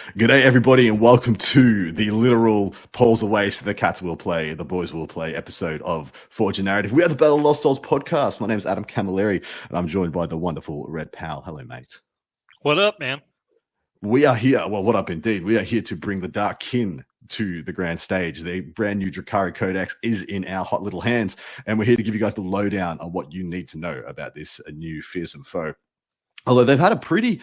G'day, everybody, and welcome to the literal Polls Away so the cats will play, the boys will play episode of Forge a Narrative. We are the Battle of Lost Souls podcast. My name is Adam Camilleri, and I'm joined by the wonderful Red Powell. Hello, mate. What up, man? We are here. Well, what up, indeed? We are here to bring the Dark Kin to the grand stage. The brand new Drukhari Codex is in our hot little hands, and we're here to give you guys the lowdown on what you need to know about this new fearsome foe. Although they've had a pretty,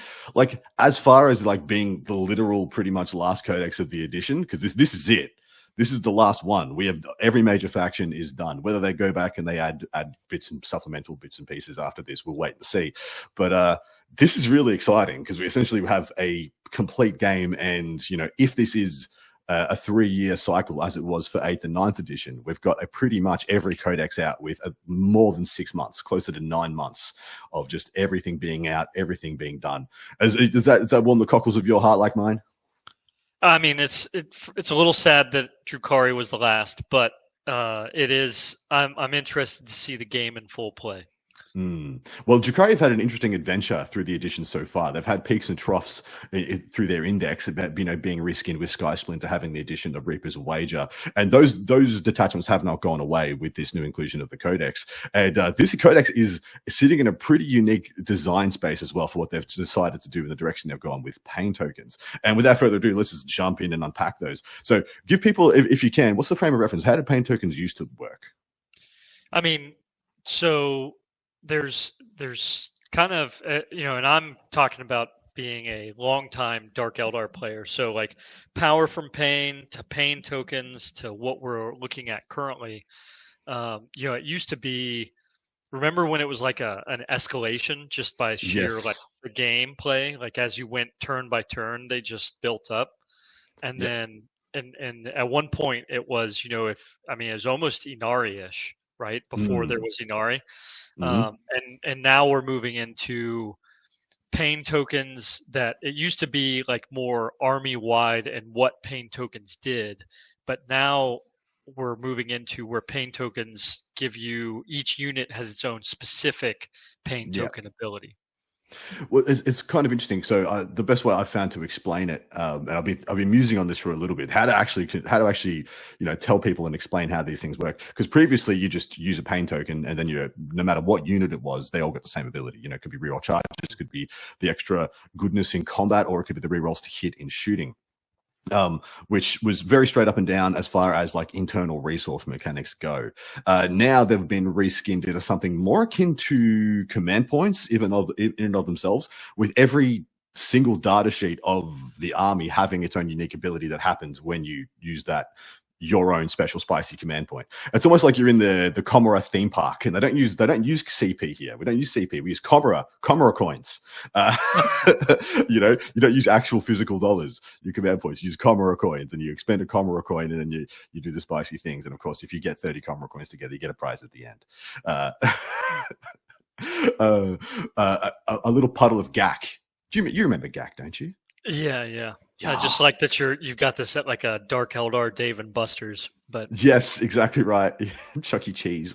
as far as being the literal pretty much last codex of the edition, because this is it. This is the last one. We have every major faction is done. Whether they go back and they add bits and supplemental bits and pieces after this, we'll wait and see. But this is really exciting because we essentially have a complete game. And, if this is a 3-year cycle as it was for 8th and 9th edition, we've got a pretty much every codex out with more than 6 months, closer to 9 months of just everything being out, everything being done. Does that warm the cockles of your heart like mine? I mean, it's a little sad that Drukhari was the last, but it is. I'm interested to see the game in full play. Well, Drukhari have had an interesting adventure through the edition so far. They've had peaks and troughs through their index about being reskinned with Sky Splinter, having the addition of Reaper's Wager, and those detachments have not gone away with this new inclusion of the Codex. And this Codex is sitting in a pretty unique design space as well for what they've decided to do in the direction they've gone with pain tokens. And without further ado, let's just jump in and unpack those. So, give people, if you can, what's the frame of reference? How did pain tokens used to work? I mean, so there's kind of and I'm talking about being a longtime Dark Eldar player, so like power from pain to pain tokens to what we're looking at currently. It used to be, remember when it was like an escalation just by sheer the gameplay, like as you went turn by turn, they just built up, and then and at one point it was it was almost Inari-ish, right before there was Inari. And now we're moving into pain tokens that it used to be like more army wide and what pain tokens did, but now we're moving into where pain tokens give you, each unit has its own specific pain token ability. Well, it's kind of interesting. So the best way I've found to explain it, and I've been musing on this for a little bit, how to actually tell people and explain how these things work. Because previously you just use a pain token, and then no matter what unit it was, they all got the same ability. It could be reroll charges, it could be the extra goodness in combat, or it could be the rerolls to hit in shooting. Which was very straight up and down as far as internal resource mechanics go. Now they've been reskinned into something more akin to command points, in and of themselves, with every single data sheet of the army having its own unique ability that happens when you use your own special spicy command point. It's almost like you're in the Comora theme park, and they don't use CP here. We don't use CP. We use Comora coins. You don't use actual physical dollars. Your command points. You use Comora coins, and you expend a Comora coin, and then you do the spicy things. And of course, if you get 30 Comora coins together, you get a prize at the end. A little puddle of gack. You remember gack, don't you? Yeah. I just like that you've got this at like a Dark Eldar Dave and Buster's, but yes, exactly right. Chuck E. Cheese.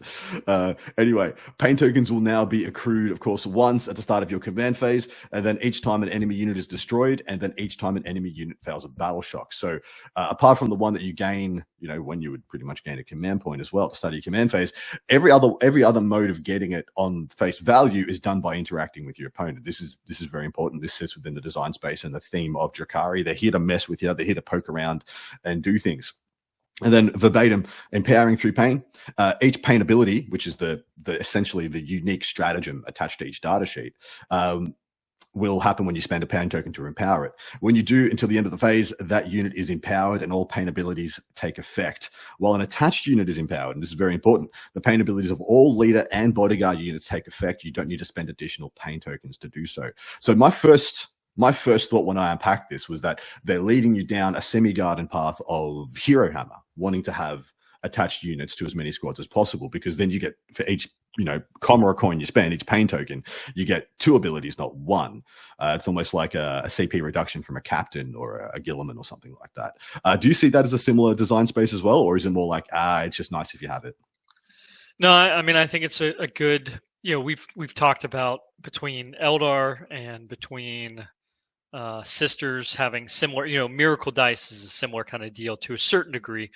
Anyway, pain tokens will now be accrued, of course, once at the start of your command phase, and then each time an enemy unit is destroyed, and then each time an enemy unit fails a battle shock. So, apart from the one that you gain, when you would pretty much gain a command point as well to start your command phase, every other mode of getting it on face value is done by interacting with your opponent. This is very important. This sits within the design space and the theme of Drukhari. They're here to mess with you. They're here to poke around and do things. And then verbatim, empowering through pain. Each pain ability, which is the essentially the unique stratagem attached to each data sheet, will happen when you spend a pain token to empower it. When you do, until the end of the phase, that unit is empowered and all pain abilities take effect. While an attached unit is empowered, and this is very important, the pain abilities of all leader and bodyguard units take effect. You don't need to spend additional pain tokens to do so. So my first thought when I unpacked this was that they're leading you down a semi-garden path of Hero Hammer, wanting to have attached units to as many squads as possible, because then you get, for each Comora coin you spend, each pain token, you get 2 abilities, not 1. It's almost like a CP reduction from a captain or a Gilliman or something like that. Do you see that as a similar design space as well, or is it more like, it's just nice if you have it? No, I mean, I think it's a good, we've talked about between Eldar and between sisters having similar, Miracle Dice is a similar kind of deal to a certain degree.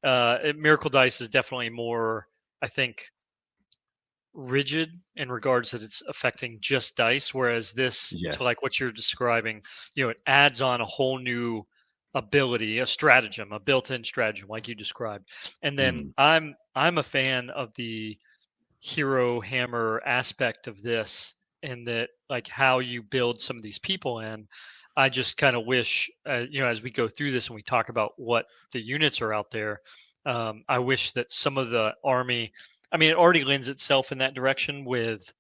Miracle Dice is definitely more, I think, rigid in regards that it's affecting just dice, whereas this, Yeah. to like what you're describing, it adds on a whole new ability, a stratagem, a built-in stratagem, like you described. And then I'm a fan of the hero hammer aspect of this, and that like how you build some of these people in. I just kind of wish, as we go through this and we talk about what the units are out there, I wish that some of the army, I mean, it already lends itself in that direction with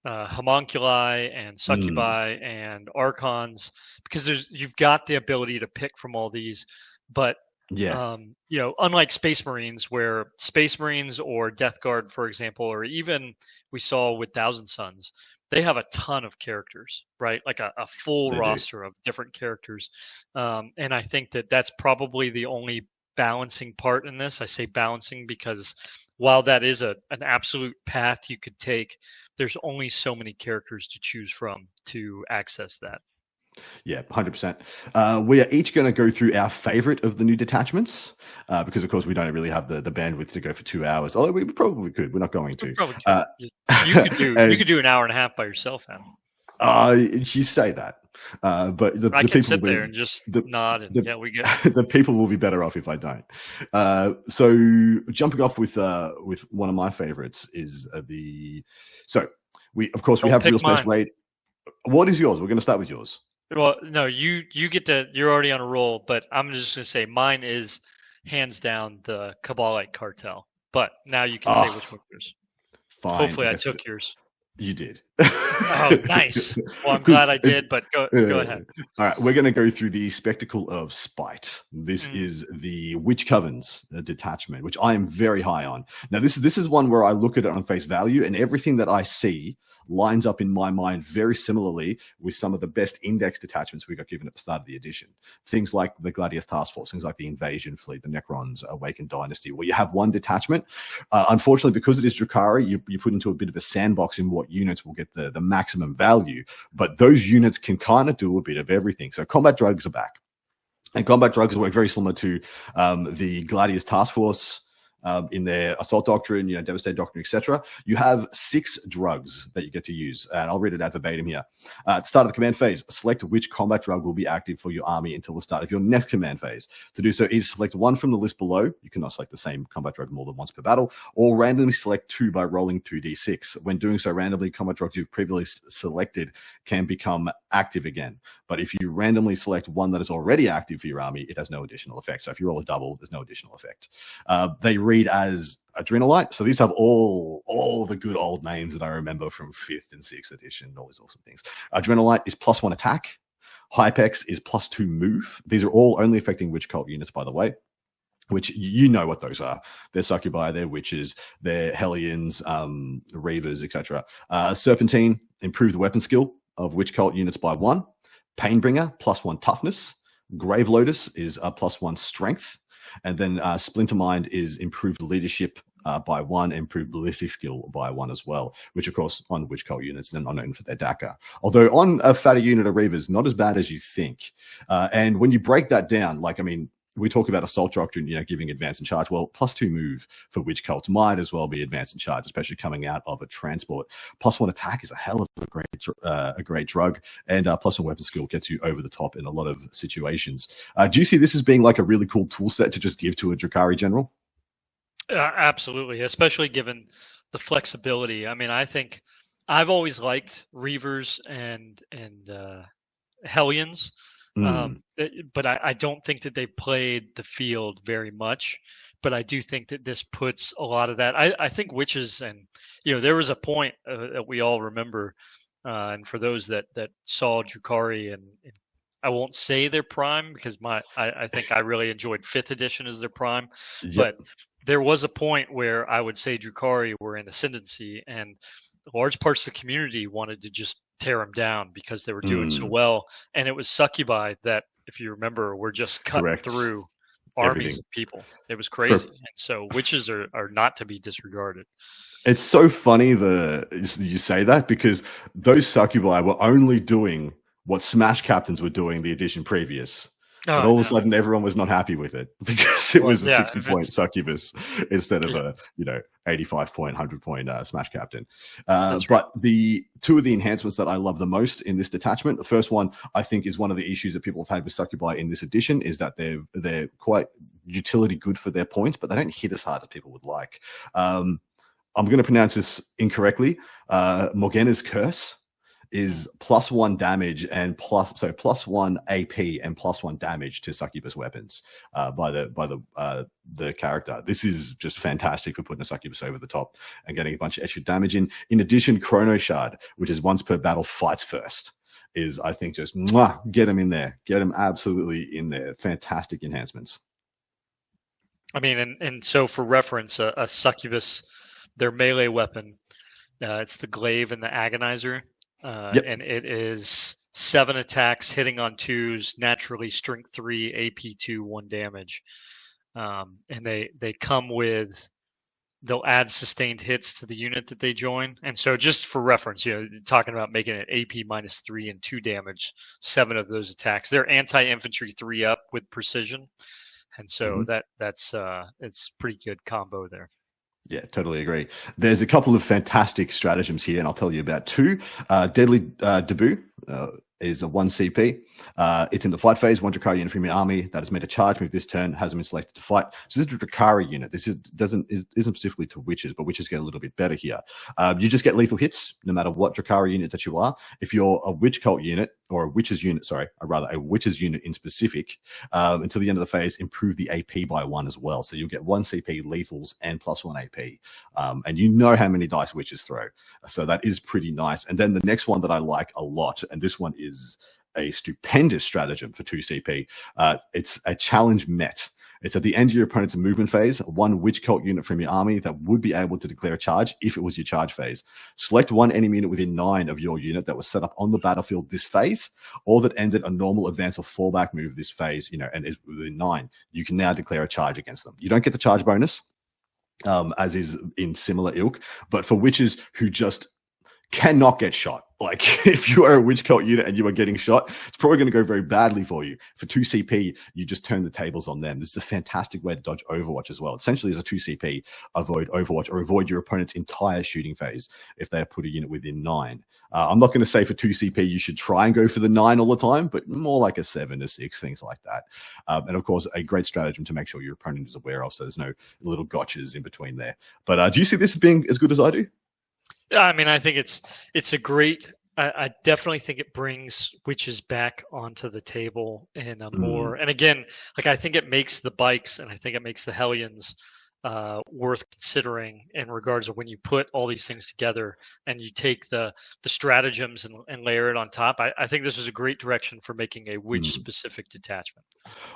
homunculi and succubi and archons, because you've got the ability to pick from all these, but Yeah. unlike Space Marines, where Space Marines or Death Guard, for example, or even we saw with Thousand Sons, they have a ton of characters, right? Like a full They do. roster of different characters. And I think that that's probably the only balancing part in this. I say balancing because while that is an absolute path you could take, there's only so many characters to choose from to access that. Yeah, 100%. We are each going to go through our favorite of the new detachments because, of course, we don't really have the bandwidth to go for 2 hours. Although we probably could. We're not going to. Probably could. You could do an hour and a half by yourself, Adam. You say that. But I the can people sit there and just nod and yeah, we get. The people will be better off if I don't. So jumping off with one of my favorites is we have Real Space Raid. What is yours? We're going to start with yours. Well, no, you get to. You're already on a roll, but I'm just going to say mine is hands down the Kabbalite cartel. But now you can say which one yours. Fine. Hopefully, I took yours. You did. Oh, nice. Well, I'm glad I did, but go ahead. All right, we're going to go through the Spectacle of Spite. This is the Witch Coven's detachment, which I am very high on. Now, this is one where I look at it on face value, and everything that I see lines up in my mind very similarly with some of the best index detachments we got given at the start of the edition. Things like the Gladius Task Force, things like the Invasion Fleet, the Necrons, Awakened Dynasty, where you have one detachment. Unfortunately, because it is Drukhari, you put into a bit of a sandbox in what units will get the maximum value, but those units can kind of do a bit of everything. So combat drugs are back. And combat drugs work very similar to the Gladius Task Force, in their assault doctrine, devastate doctrine, etc. You have 6 drugs that you get to use, and I'll read it out verbatim here. At the start of the command phase, select which combat drug will be active for your army until the start of your next command phase. To do so, either select one from the list below. You cannot select the same combat drug more than once per battle, or randomly select 2 by rolling 2d6. When doing so randomly, combat drugs you've previously selected can become active again. But if you randomly select one that is already active for your army, it has no additional effect. So if you roll a double, there's no additional effect. They read as Adrenalite. So these have all the good old names that I remember from 5th and 6th edition, all these awesome things. Adrenalite is +1 attack. Hypex is +2 move. These are all only affecting witch cult units, by the way, which you know what those are. They're succubi, they're witches, they're hellions, reavers, etc. Serpentine, improve the weapon skill of witch cult units by 1. Painbringer, +1 toughness. Grave Lotus is a +1 strength. And then Splintermind is improved leadership by 1, improved ballistic skill by 1 as well, which, of course, on witch cult units, they're not known for their DACA. Although on a fatter unit of Reavers, not as bad as you think. And when you break that down, we talk about assault doctrine, giving advance and charge. Well, +2 move for witch cult might as well be advance and charge, especially coming out of a transport. +1 attack is a hell of a great drug, and +1 weapon skill gets you over the top in a lot of situations. Do you see this as being like a really cool tool set to just give to a Drukhari general? Absolutely, especially given the flexibility. I mean, I think I've always liked Reavers and Hellions. But I don't think that they played the field very much. But I do think that this puts a lot of that. I think witches, and there was a point that we all remember, and for those that saw Drukhari, and I won't say their prime because I think I really enjoyed 5th edition as their prime, but there was a point where I would say Drukhari were in ascendancy, and large parts of the community wanted to just tear them down because they were doing so well. And it was succubi that, if you remember, were just cutting through armies of people. It was crazy. And so witches are not to be disregarded. It's so funny you say that, because those succubi were only doing what Smash captains were doing the edition previous. But Oh all of a no. sudden, everyone was not happy with it because it Well, was a yeah. 60-point succubus instead of Yeah, a 85-point, 100-point Smash captain. that's right. But the two of the enhancements that I love the most in this detachment, the first one I think is one of the issues that people have had with succubi in this edition, is that they're quite utility good for their points, but they don't hit as hard as people would like. I'm going to pronounce this incorrectly. Morgana's Curse is +1 damage and +1 AP and +1 damage to succubus weapons by the character. This is just fantastic for putting a succubus over the top and getting a bunch of extra damage in. In addition, Chrono Shard, which is once per battle, fights first, is I think just get them in there, get them absolutely in there. Fantastic enhancements. I mean, and so for reference, a succubus, their melee weapon, it's the glaive and the agonizer. Yep. And it is 7 attacks, hitting on 2s, naturally strength 3, AP 2, 1 damage. And they come with, they'll add sustained hits to the unit that they join. And so just for reference, talking about making it AP -3 and 2 damage, 7 of those attacks. They're anti-infantry 3 up with precision. And so that's it's pretty good combo there. Yeah, totally agree. There's a couple of fantastic stratagems here, and I'll tell you about two. Deadly Debut is a 1 CP. It's in the fight phase. 1 Drukhari unit from your army that is made to charge move this turn hasn't been selected to fight. So this is a Drukhari unit. This isn't specifically to witches, but witches get a little bit better here. You just get lethal hits no matter what Drukhari unit that you are. If you're a witch cult unit or a witches unit, a witches unit in specific, until the end of the phase, improve the AP by 1 as well. So you'll get 1 CP lethals and +1 AP. And you know how many dice witches throw. So that is pretty nice. And then the next one that I like a lot, and this one is a stupendous stratagem for 2 CP. It's a challenge met. It's at the end of your opponent's movement phase, 1 witch cult unit from your army that would be able to declare a charge if it was your charge phase. Select 1 enemy unit within 9 of your unit that was set up on the battlefield this phase, or that ended a normal advance or fallback move this phase, and is within 9. You can now declare a charge against them. You don't get the charge bonus, as is in similar ilk, but for witches who just cannot get shot. Like, if you are a witch cult unit and you are getting shot, it's probably going to go very badly for you. For 2 CP, you just turn the tables on them. This is a fantastic way to dodge Overwatch as well. Essentially, as a 2 CP, avoid Overwatch or avoid your opponent's entire shooting phase if they have put a unit within 9. I'm not going to say for 2 CP you should try and go for the 9 all the time, but more like a 7 or 6, things like that. And of course, a great stratagem to make sure your opponent is aware of, so there's no little gotchas in between there. But do you see this as being as good as I do? I mean, I think it's a great. I definitely think it brings witches back onto the table in a more. And again, like, I think it makes the bikes and I think it makes the Hellions worth considering in regards of when you put all these things together and you take the stratagems and layer it on top. I think this is a great direction for making a witch specific detachment.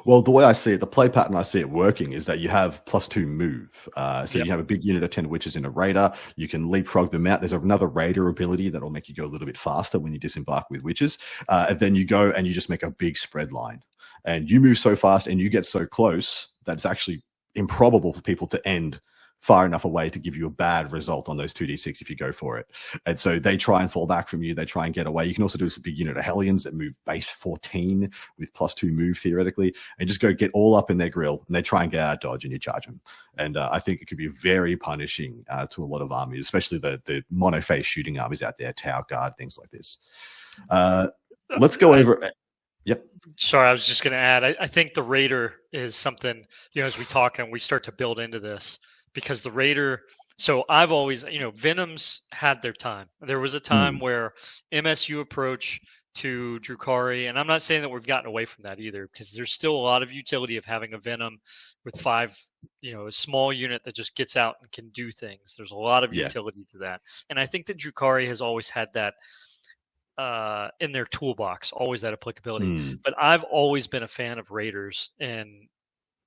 Well, the way I see it, the play pattern I see it working is that you have +2 move. So you have a big unit of 10 witches in a raider. You can leapfrog them out. There's another raider ability that will make you go a little bit faster when you disembark with witches. And then you go and you just make a big spread line. And you move so fast and you get so close that it's actually improbable for people to end far enough away to give you a bad result on those 2d6 if you go for it. And so they try and fall back from you. They try and get away. You can also do this with big unit of Hellions that move base 14 with +2 move theoretically, and just go get all up in their grill, and they try and get out of dodge, and you charge them. And I think it could be very punishing to a lot of armies, especially the mono-phase shooting armies out there, Tower Guard, things like this. Let's go over... Yep. Sorry, I was just going to add, I think the Raider is something, as we talk and we start to build into this, because the Raider, so I've always, Venoms had their time. There was a time where MSU approach to Drukhari, and I'm not saying that we've gotten away from that either, because there's still a lot of utility of having a Venom with 5, a small unit that just gets out and can do things. There's a lot of utility to that. And I think that Drukhari has always had that in their toolbox, always that applicability. But I've always been a fan of Raiders and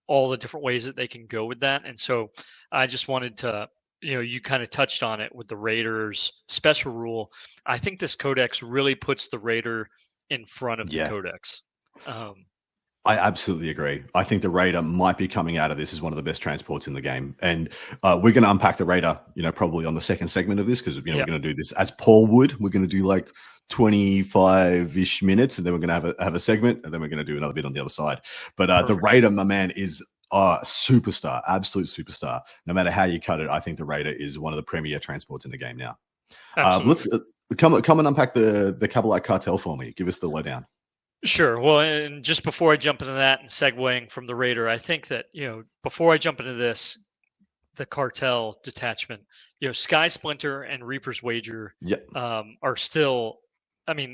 all the different ways that they can go with that. And so I just wanted to, you kind of touched on it with the Raiders special rule. I think this Codex really puts the Raider in front of the Codex. I absolutely agree. I think the Raider might be coming out of this as one of the best transports in the game. And we're going to unpack the Raider, probably on the second segment of this, because, we're going to do this as Paul would. We're going to do like 25-ish minutes, and then we're going to have a segment, and then we're going to do another bit on the other side. But the Raider, my man, is a superstar, absolute superstar. No matter how you cut it, I think the Raider is one of the premier transports in the game now. Let's come and unpack the Kabalite cartel for me. Give us the lowdown. Sure. Well, and just before I jump into that and segueing from the Raider, I think that, before I jump into this, the cartel detachment, Sky Splinter and Reaper's Wager are still,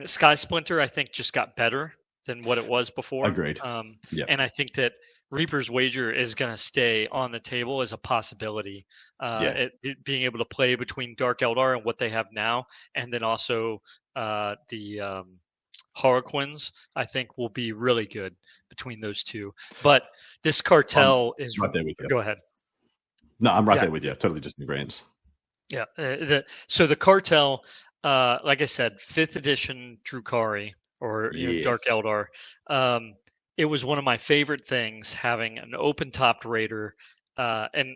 Sky Splinter, I think, just got better than what it was before. Agreed. And I think that Reaper's Wager is going to stay on the table as a possibility. It being able to play between Dark Eldar and what they have now, and then also the Harlequins, I think, will be really good between those two. But this cartel is right there with you. Go ahead. No, I'm right there with you. Totally just in agreement. Yeah. So the cartel, like I said, 5th edition Drukhari, or Dark Eldar. It was one of my favorite things, having an open-topped Raider, and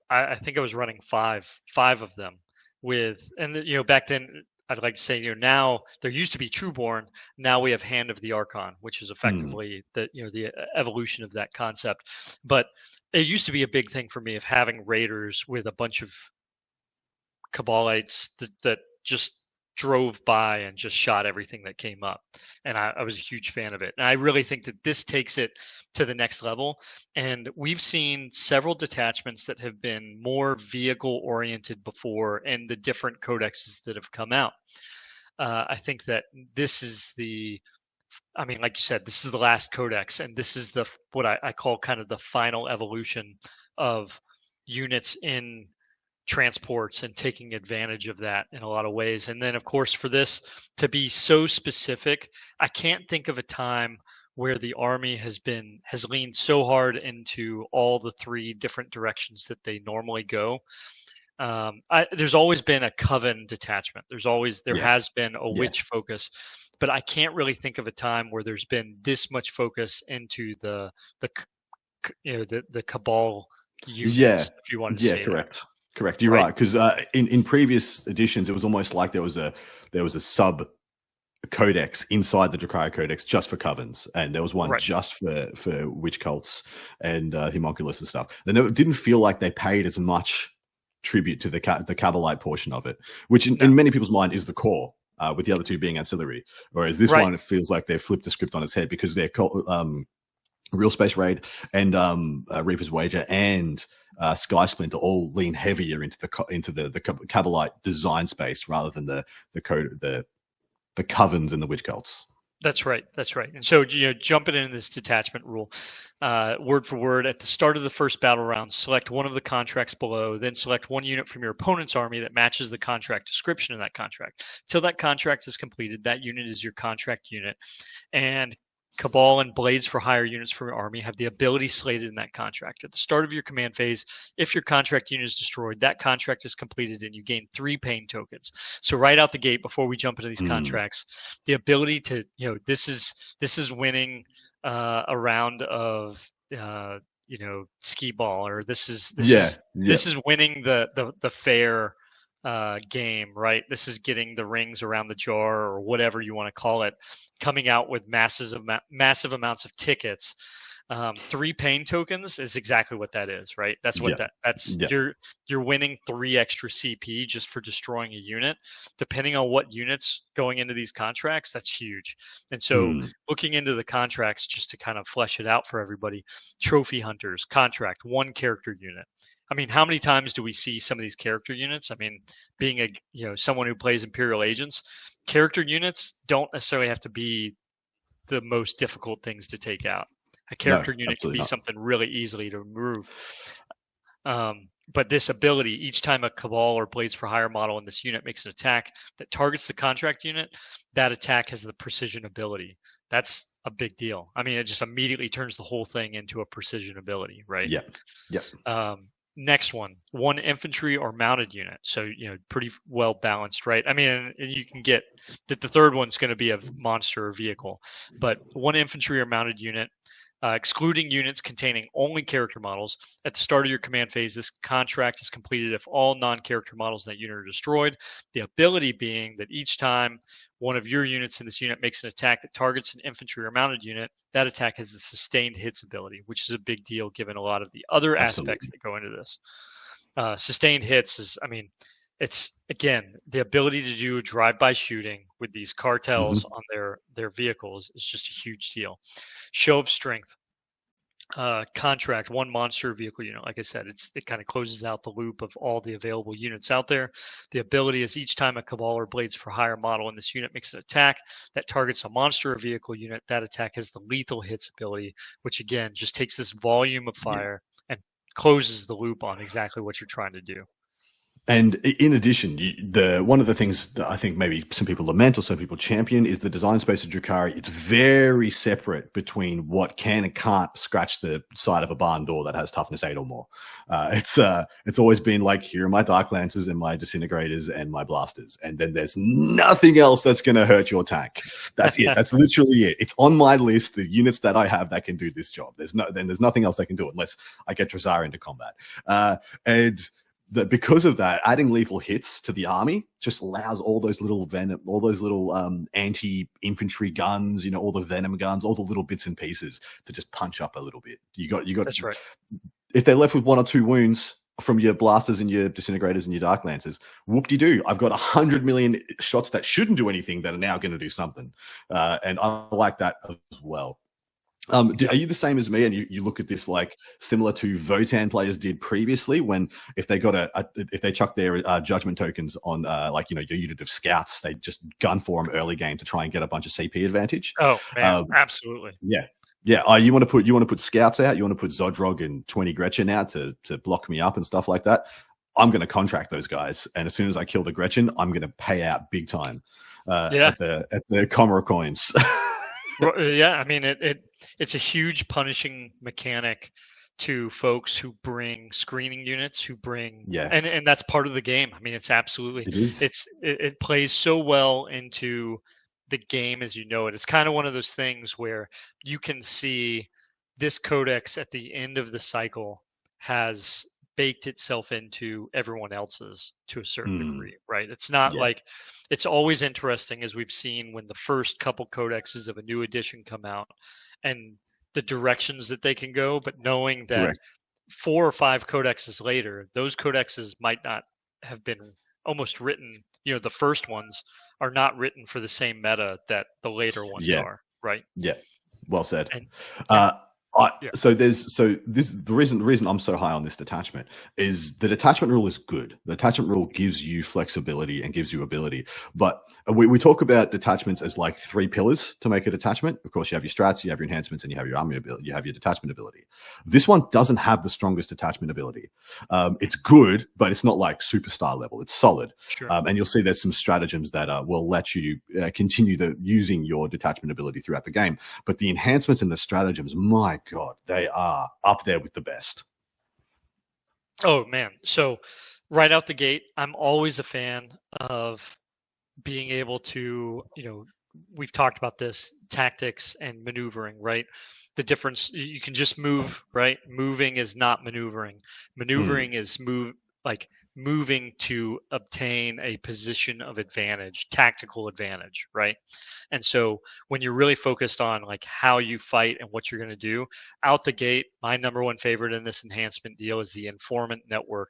I think I was running five of them with, and back then, I'd like to say, now there used to be Trueborn. Now we have Hand of the Archon, which is effectively the evolution of that concept. But it used to be a big thing for me of having Raiders with a bunch of Cabalites that just drove by and just shot everything that came up. And I was a huge fan of it. And I really think that this takes it to the next level. And we've seen several detachments that have been more vehicle oriented before, and the different codexes that have come out. I think that this is like you said, this is the last codex, and this is what I call kind of the final evolution of units in transports and taking advantage of that in a lot of ways. And then, of course, for this to be so specific, I can't think of a time where the army has leaned so hard into all the 3 different directions that they normally go. There's always been a Coven detachment. There has been a witch focus, but I can't really think of a time where there's been this much focus into the Cabal units. If you want to say correct. that. Correct. You're right. Because in previous editions, it was almost like there was a sub codex inside the Drukhari Codex just for covens, and there was one just for witch cults and homunculus and stuff. Then it didn't feel like they paid as much tribute to the Kabalite portion of it, which in many people's mind is the core, with the other 2 being ancillary. Whereas this one, it feels like they've flipped the script on its head, because they're Real Space Raid and Reaper's Wager and Sky Splinter all lean heavier into the Kabalite design space rather than the covens and the witch cults. That's right. And so, jumping into this detachment rule, word for word, at the start of the first battle round, select one of the contracts below, then select one unit from your opponent's army that matches the contract description in that contract. Till that contract is completed, that unit is your contract unit. And Cabal and Blades for Hire units from your army have the ability slated in that contract. At the start of your command phase, if your contract unit is destroyed, that contract is completed and you gain 3 pain tokens. So right out the gate, before we jump into these contracts, the ability to, this is winning a round of skee ball, or this is winning the fair game, right? This is getting the rings around the jar, or whatever you want to call it, coming out with massive amounts of tickets. 3 pain tokens is exactly what that is, right? That's what you're winning 3 extra CP just for destroying a unit. Depending on what units going into these contracts, that's huge. And so looking into the contracts, just to kind of flesh it out for everybody, Trophy Hunters contract, 1 character unit. I mean, how many times do we see some of these character units? I mean, being someone who plays Imperial Agents, character units don't necessarily have to be the most difficult things to take out. A character unit can be something really easily to remove. But this ability, each time a Cabal or Blades for Hire model in this unit makes an attack that targets the contract unit, that attack has the precision ability. That's a big deal. I mean, it just immediately turns the whole thing into a precision ability, right? Yeah. Next one infantry or mounted unit. So, pretty well balanced, right? I mean, and you can get that the third one's going to be a monster or vehicle, but one infantry or mounted unit, excluding units containing only character models. At the start of your command phase, this contract is completed if all non-character models in that unit are destroyed. The ability being that each time one of your units in this unit makes an attack that targets an infantry or mounted unit, that attack has a sustained hits ability, which is a big deal given a lot of the other aspects Absolutely. that go into this. Sustained hits is, I mean, it's again the ability to do drive-by shooting with these cartels Hmm. on their vehicles is just a huge deal. Show of strength. Contract one monster vehicle unit. Like I said, it kind of closes out the loop of all the available units out there. The ability is each time a Cabal or Blades for hire model in this unit makes an attack that targets a monster or vehicle unit, that attack has the lethal hits ability, which again just takes this volume of Yeah. fire and closes the loop on exactly what you're trying to do. And in addition, one of the things that I think maybe some people lament or some people champion is the design space of Drukhari. It's very separate between what can and can't scratch the side of a barn door that has toughness 8 or more. It's always been like, here are my Dark Lancers and my Disintegrators and my Blasters, and then there's nothing else that's going to hurt your tank. That's it. That's literally it. It's on my list. The units that I have that can do this job. There's nothing else that can do it unless I get Drazar into combat. And that because of that, adding lethal hits to the army just allows all those little anti-infantry guns, all the venom guns, all the little bits and pieces to just punch up a little bit. You got. That's right. If they're left with 1 or 2 wounds from your blasters and your disintegrators and your dark lancers, whoop-de-doo, I've got 100 million shots that shouldn't do anything that are now going to do something, and I like that as well. Are you the same as me, and you look at this like similar to Votan players did previously, when if they got if they chuck their judgment tokens on your unit of scouts, they just gun for them early game to try and get a bunch of CP advantage? Oh man, absolutely. Yeah. You want to put scouts out, you want to put Zodrog and 20 Gretchen out to block me up and stuff like that. I'm going to contract those guys, and as soon as I kill the Gretchen, I'm going to pay out big time at the Comora coins. Yeah, I mean it's a huge punishing mechanic to folks who bring screening units, who bring and that's part of the game. I mean, it's absolutely it plays so well into the game as you know it. It's kind of one of those things where you can see this codex at the end of the cycle has baked itself into everyone else's to a certain degree, right? It's not like it's always interesting, as we've seen when the first couple codexes of a new edition come out and the directions that they can go, but knowing that 4 or 5 codexes later, those codexes might not have been almost written, the first ones are not written for the same meta that the later ones are, right? Yeah. Well said. And, the reason I'm so high on this detachment is the detachment rule is good. The detachment rule gives you flexibility and gives you ability. But we talk about detachments as like 3 pillars to make a detachment. Of course, you have your strats, you have your enhancements, and you have your army ability. You have your detachment ability. This one doesn't have the strongest detachment ability. It's good, but it's not like superstar level. It's solid. Sure. And you'll see there's some stratagems that will let you continue using your detachment ability throughout the game. But the enhancements and the stratagems, my God, they are up there with the best. Oh man. So right out the gate, I'm always a fan of being able to, we've talked about this, tactics and maneuvering, right? The difference, you can just move, right? Moving is not maneuvering. Maneuvering is moving to obtain a position of advantage, tactical advantage, right? And so when you're really focused on like how you fight and what you're going to do out the gate, my number one favorite in this enhancement deal is the informant network.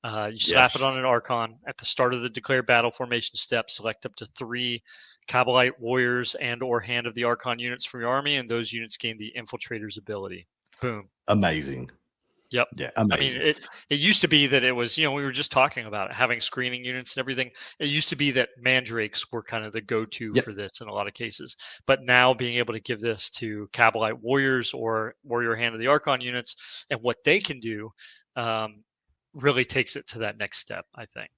You slap it on an Archon at the start of the declared battle formation step. Select up to 3 Kabbalite warriors and or Hand of the Archon units from your army, and those units gain the Infiltrator's ability. Boom. Amazing. Yep. Yeah, amazing. I mean, it used to be that it was, we were just talking about it, having screening units and everything. It used to be that mandrakes were kind of the go-to for this in a lot of cases. But now being able to give this to Kabbalite warriors or Warrior Hand of the Archon units and what they can do really takes it to that next step, I think.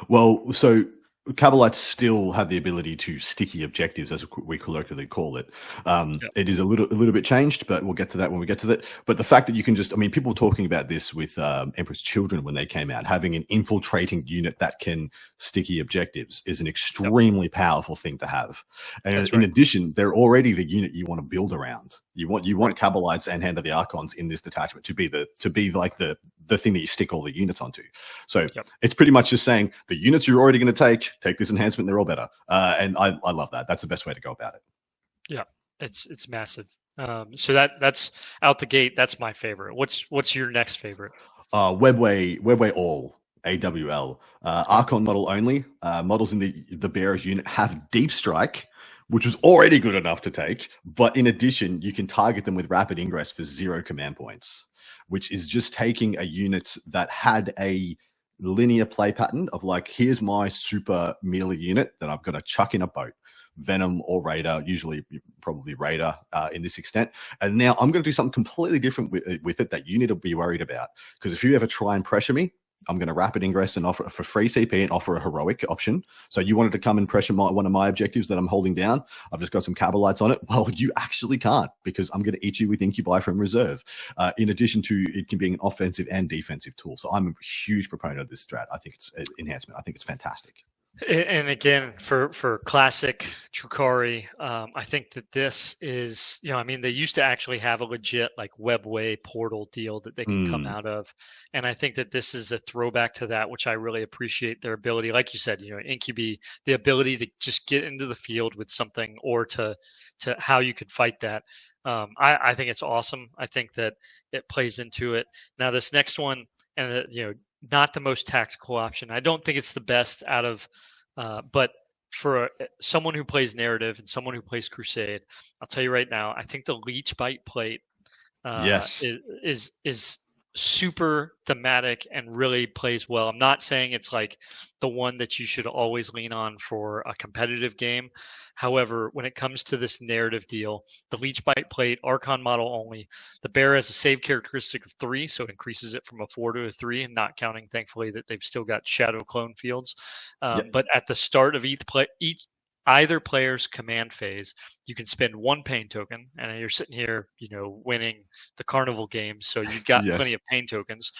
Well, so Cabalites still have the ability to sticky objectives, as we colloquially call it. Yep. It is a little bit changed, but we'll get to that when we get to that. But the fact that you can just, I mean, people were talking about this with Emperor's Children when they came out, having an infiltrating unit that can sticky objectives is an extremely powerful thing to have. And That's in right. addition, they're already the unit you want to build around. You want Cabalites and Hand of the Archons in this detachment to be like the thing that you stick all the units onto. So Yep. it's pretty much just saying the units you're already going to take this enhancement, they're all better. And I love that. That's the best way to go about it. Yeah, it's massive. So that's out the gate. That's my favorite. What's your next favorite? Webway all. AWL. Archon model only. Models in the bearer's unit have deep strike, which was already good enough to take. But in addition, you can target them with rapid ingress for 0 command points, which is just taking a unit that had a linear play pattern of like, here's my super melee unit that I'm going to chuck in a boat. Venom or Raider, usually probably Raider in this extent. And now I'm going to do something completely different with it that you need to be worried about. Because if you ever try and pressure me, I'm going to rapid ingress and offer for free CP and offer a heroic option. So you wanted to come and pressure one of my objectives that I'm holding down. I've just got some Cabalites on it. Well, you actually can't, because I'm going to eat you with Incubi from reserve. In addition to, it can be an offensive and defensive tool. So I'm a huge proponent of this strat. I think it's enhancement. I think it's fantastic. And again, for classic Drukhari, I think that this is, I mean, they used to actually have a legit like webway portal deal that they can come out of. And I think that this is a throwback to that, which I really appreciate their ability. Like you said, Incubi, the ability to just get into the field with something, or to how you could fight that. I think it's awesome. I think that it plays into it. Now, this next one, and not the most tactical option. I don't think it's the best out of, but for someone who plays narrative and someone who plays Crusade, I'll tell you right now, I think the Leech Bite plate Yes. is super thematic and really plays well. I'm not saying it's like the one that you should always lean on for a competitive game. However, when it comes to this narrative deal, the Leech Bite plate, Archon model only, the bear has a save characteristic of 3, so it increases it from a 4 to a 3, and not counting, thankfully, that they've still got Shadow Clone fields. Yep. But at the start of either player's command phase, you can spend 1 pain token, and you're sitting here, winning the carnival game, so you've got plenty of pain tokens,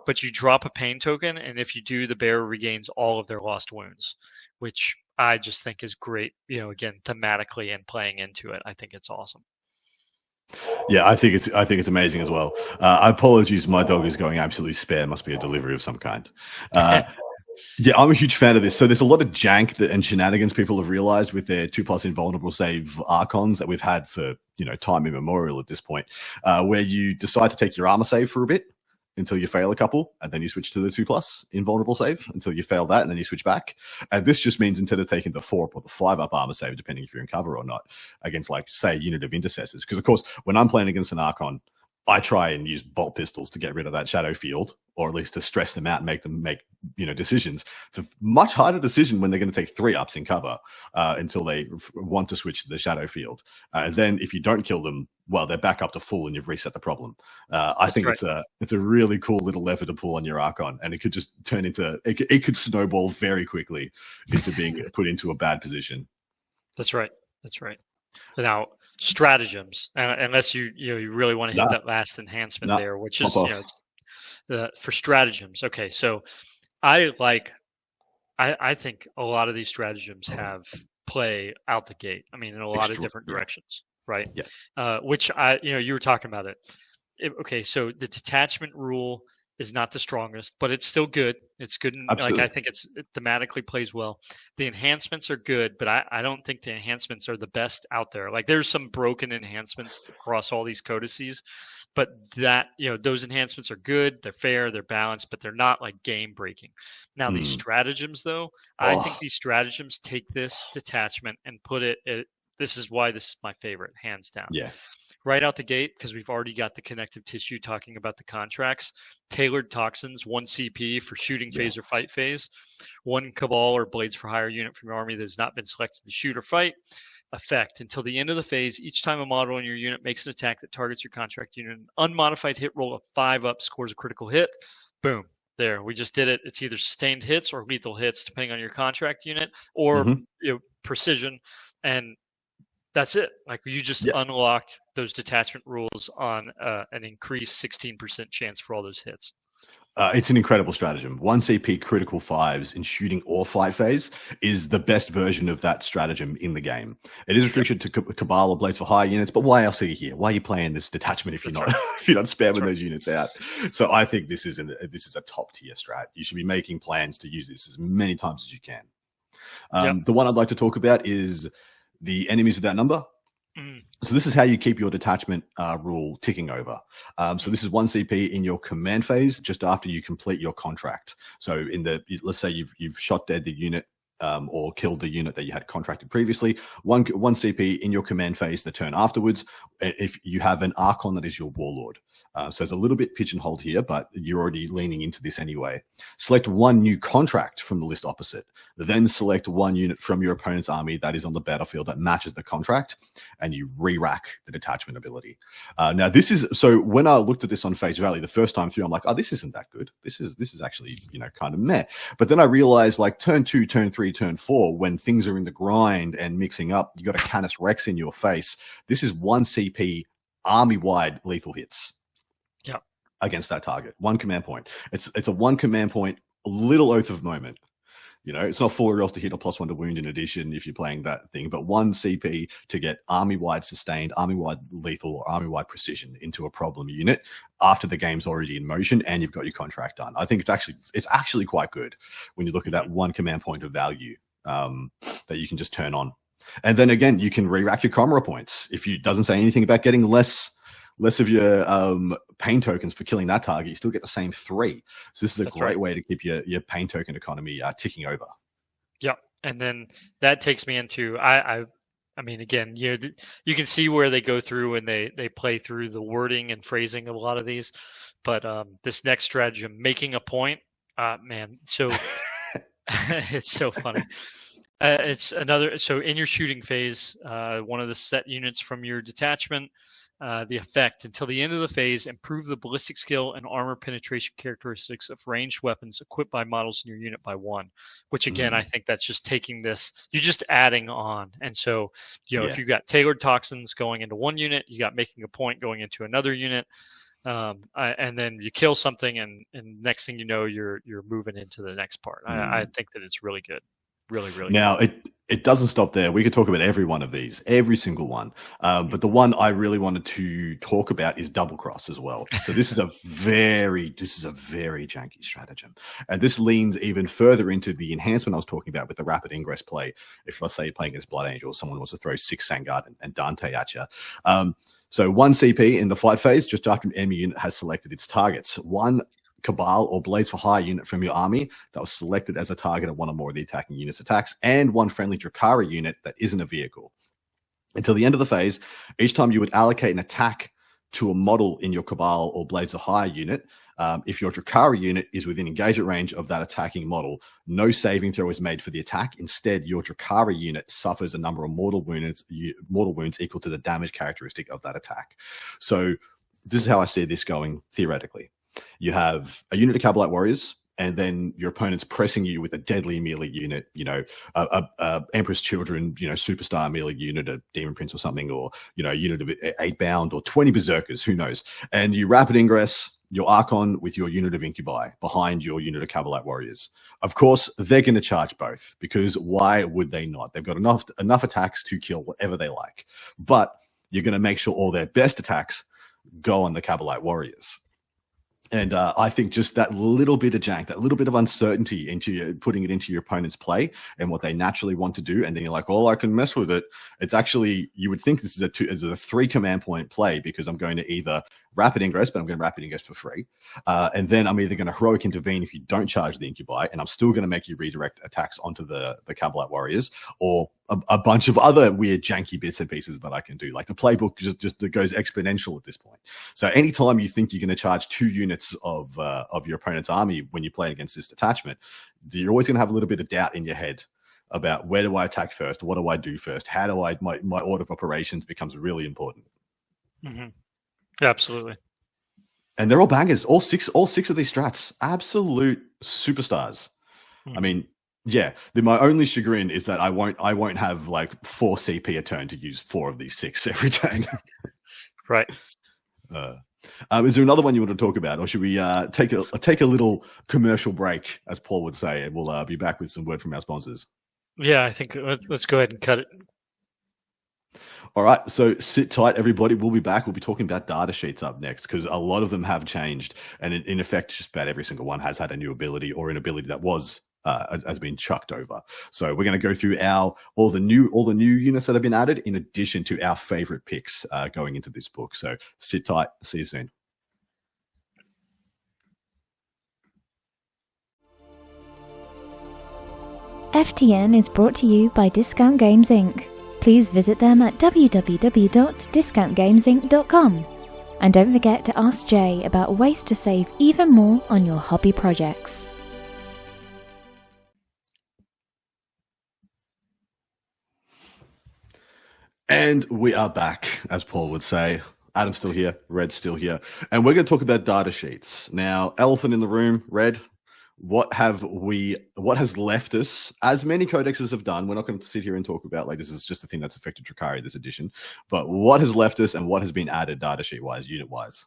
but you drop a pain token, and if you do, the bear regains all of their lost wounds, which I just think is great, again, thematically and playing into it. I think it's awesome. Yeah, I think it's amazing as well. Apologies, my dog is going absolutely spare. Must be a delivery of some kind. Yeah, I'm a huge fan of this. So there's a lot of jank and shenanigans people have realized with their 2+ invulnerable save Archons that we've had for time immemorial at this point, where you decide to take your armor save for a bit until you fail a couple, and then you switch to the 2+ invulnerable save until you fail that, and then you switch back. And this just means instead of taking the 4 or the 5 up armor save, depending if you're in cover or not, against like say a unit of intercessors, because of course when I'm playing against an Archon, I try and use bolt pistols to get rid of that shadow field, or at least to stress them out and make them make decisions. It's a much harder decision when they're going to take 3 ups in cover until they want to switch to the shadow field. And then if you don't kill them, well, they're back up to full and you've reset the problem. I think it's a really cool little lever to pull on your Archon, and it could just turn into it could snowball very quickly into being put into a bad position. That's right. That's right. Now, stratagems, unless you really want to hit that last enhancement there, which is for stratagems. Okay, so I think a lot of these stratagems have play out the gate. I mean, in a lot of different directions, right? Yeah. Which you were talking about it. Okay, so the detachment rule is not the strongest, but it's still good. It's good. Like I think it thematically plays well. The enhancements are good, but I don't think the enhancements are the best out there. Like there's some broken enhancements across all these codices, but that those enhancements are good. They're fair. They're balanced, but they're not like game breaking. Now these stratagems, though, I think these stratagems take this detachment and put it. This is why this is my favorite, hands down. Yeah. Right out the gate, because we've already got the connective tissue talking about the contracts. Tailored toxins, 1 CP for shooting phase or fight phase. 1 Cabal or Blades for Hire unit from your army that has not been selected to shoot or fight. Effect. Until the end of the phase, each time a model in your unit makes an attack that targets your contract unit, an unmodified hit roll of 5 up scores a critical hit. Boom. there. We just did it. It's either sustained hits or lethal hits, depending on your contract unit, or precision, and that's it. Like you just Yeah. unlocked those detachment rules on an increased 16% chance for all those hits. It's an incredible stratagem. 1 CP critical 5s in shooting or fight phase is the best version of that stratagem in the game. It is restricted to Cabal or Blades for Hire units, but why else are you here? Why are you playing this detachment if you're not if you're not spamming those units out? So I think this is a top tier strat. You should be making plans to use this as many times as you can. The one I'd like to talk about is the enemies without number. So this is how you keep your detachment rule ticking over. So this is 1 CP in your command phase just after you complete your contract. So let's say you've shot dead the unit or killed the unit that you had contracted previously. 1 CP in your command phase the turn afterwards if you have an Archon that is your warlord. So it's a little bit pigeonholed here, but you're already leaning into this anyway. Select 1 new contract from the list opposite. Then select 1 unit from your opponent's army that is on the battlefield that matches the contract, and you re-rack the detachment ability. Now, so when I looked at this on face value the first time through, I'm like, oh, this isn't that good. This is actually, kind of meh. But then I realized, like, turn 2, turn 3, turn 4, when things are in the grind and mixing up, you got a Canis Rex in your face. This is 1 CP army-wide lethal hits. Against that target. 1 command point. It's a 1 command point, little oath of moment. It's not 4 rolls to hit or +1 to wound in addition if you're playing that thing, but 1 CP to get army-wide sustained, army-wide lethal, or army-wide precision into a problem unit after the game's already in motion and you've got your contract done. I think it's actually quite good when you look at that 1 command point of value that you can just turn on. And then again, you can re-rack your Comra points. If it doesn't say anything about getting less of your pain tokens for killing that target, you still get the same 3. So this is a great way to keep your pain token economy ticking over. Yeah, and then that takes me into I mean, again, you can see where they go through and they play through the wording and phrasing of a lot of these, but this next stratagem, making a point, man, so it's so funny. It's another. So in your shooting phase, one of the set units from your detachment. The effect until the end of the phase, improve the ballistic skill and armor penetration characteristics of ranged weapons equipped by models in your unit by 1, which again, I think that's just taking this, you're just adding on. And so, if you've got tailored toxins going into 1 unit, you got making a point going into another unit, and then you kill something and next thing you know, you're moving into the next part. I think that it's really good. Really, really now good. It doesn't stop there. We could talk about every one of these, every single one. But the one I really wanted to talk about is double cross as well. So this is a very janky stratagem. And this leans even further into the enhancement I was talking about with the rapid ingress play. If, let's say, you're playing against Blood Angel, someone wants to throw 6 Sangard and Dante at you. So 1 CP in the fight phase, just after an enemy unit has selected its targets. 1 Cabal or Blades for Hire unit from your army that was selected as a target of 1 or more of the attacking unit's attacks, and 1 friendly Drukhari unit that isn't a vehicle. Until the end of the phase, each time you would allocate an attack to a model in your Cabal or Blades of Hire unit, if your Drukhari unit is within engagement range of that attacking model, no saving throw is made for the attack. Instead, your Drukhari unit suffers a number of mortal wounds equal to the damage characteristic of that attack. So this is how I see this going theoretically. You have a unit of Cabalite Warriors, and then your opponent's pressing you with a deadly melee unit, a Empress Children, superstar melee unit, a Demon Prince or something, or, a unit of 8 Bound or 20 Berserkers, who knows. And you rapid ingress your Archon with your unit of Incubi behind your unit of Cabalite Warriors. Of course, they're going to charge both, because why would they not? They've got enough attacks to kill whatever they like. But you're going to make sure all their best attacks go on the Cabalite Warriors. And I think just that little bit of jank, that little bit of uncertainty into putting it into your opponent's play and what they naturally want to do, and then you're like, "Oh, I can mess with it." It's actually, you would think this is a 3 command point play, because I'm going to either rapid ingress, but I'm going to rapid ingress for free, and then I'm either going to heroic intervene if you don't charge the Incubi, and I'm still going to make you redirect attacks onto the Cabalite Warriors, or a bunch of other weird janky bits and pieces that I can do. Like the playbook just goes exponential at this point. So anytime you think you're going to charge 2 units of your opponent's army when you're playing against this detachment, you're always going to have a little bit of doubt in your head about, where do I attack first? What do I do first? How do my order of operations becomes really important. Mm-hmm. Absolutely. And they're all bangers. All six of these strats, absolute superstars. I mean, yeah. My only chagrin is that I won't have like 4 CP a turn to use 4 of these 6 every turn. Right. Is there another one you want to talk about, or should we take a little commercial break, as Paul would say, and we'll be back with some word from our sponsors? Yeah, I think let's go ahead and cut it. All right, so sit tight, everybody. We'll be back. We'll be talking about data sheets up next, because a lot of them have changed, and in effect, just about every single one has had a new ability or an ability that has been chucked over. So we're going to go through all the new units that have been added, in addition to our favorite picks going into this book. So sit tight. See you soon. FTN is brought to you by Discount Games Inc. Please visit them at www.discountgamesinc.com. And don't forget to ask Jay about ways to save even more on your hobby projects. And we are back, as Paul would say. Adam's still here, Red's still here, and we're going to talk about data sheets. Now, elephant in the room, Red, what has left us, as many codexes have done. We're not going to sit here and talk about, like, this is just a thing that's affected Drukhari this edition, but what has left us and what has been added data sheet wise, unit wise?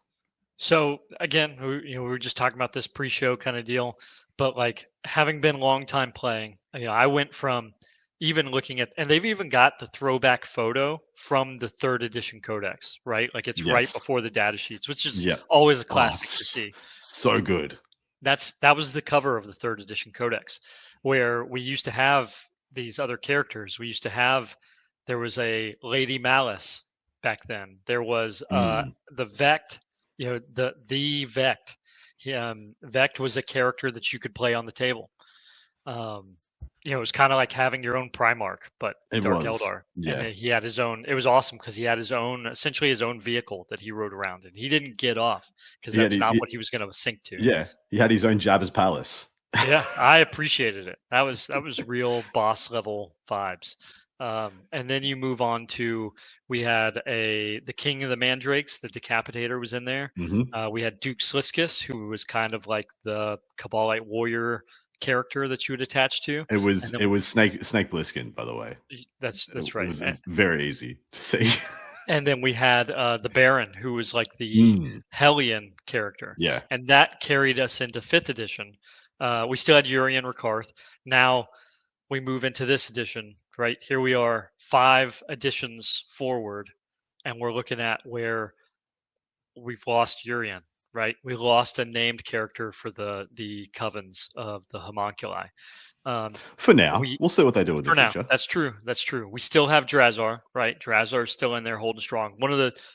So again, we were just talking about this pre-show kind of deal, but like, having been long time playing, I went from even looking at, and they've even got the throwback photo from the 3rd edition Codex, right? Like, it's right before the data sheets, which is always a classic to see. So good. That was the cover of the 3rd edition Codex, where we used to have these other characters. There was a Lady Malice back then. There was the Vect, the Vect. Vect was a character that you could play on the table. It was kind of like having your own Primarch, but Dark Eldar. Yeah. And he had his own. It was awesome because he had essentially his own vehicle that he rode around, and he didn't get off because that's not what he was going to sync to. Yeah, he had his own Jabba's palace. Yeah, I appreciated it. That was real boss level vibes. And then you move on to, we had the King of the Mandrakes, the Decapitator was in there. Mm-hmm. We had Duke Sliskus, who was kind of like the Kabbalite warrior character that you would attach to. It was Snake Plissken, by the way. That's right. It was very easy to see. And then we had the Baron, who was like the Hellion character. Yeah. And that carried us into 5th edition. We still had Urian Rakarth. Now we move into this edition, right? Here we are 5 editions forward, and we're looking at where we've lost Urian, right? We lost a named character for the covens of the homunculi. For now, we'll see what they do with the future. That's true. We still have Drazar, right? Drazar is still in there holding strong.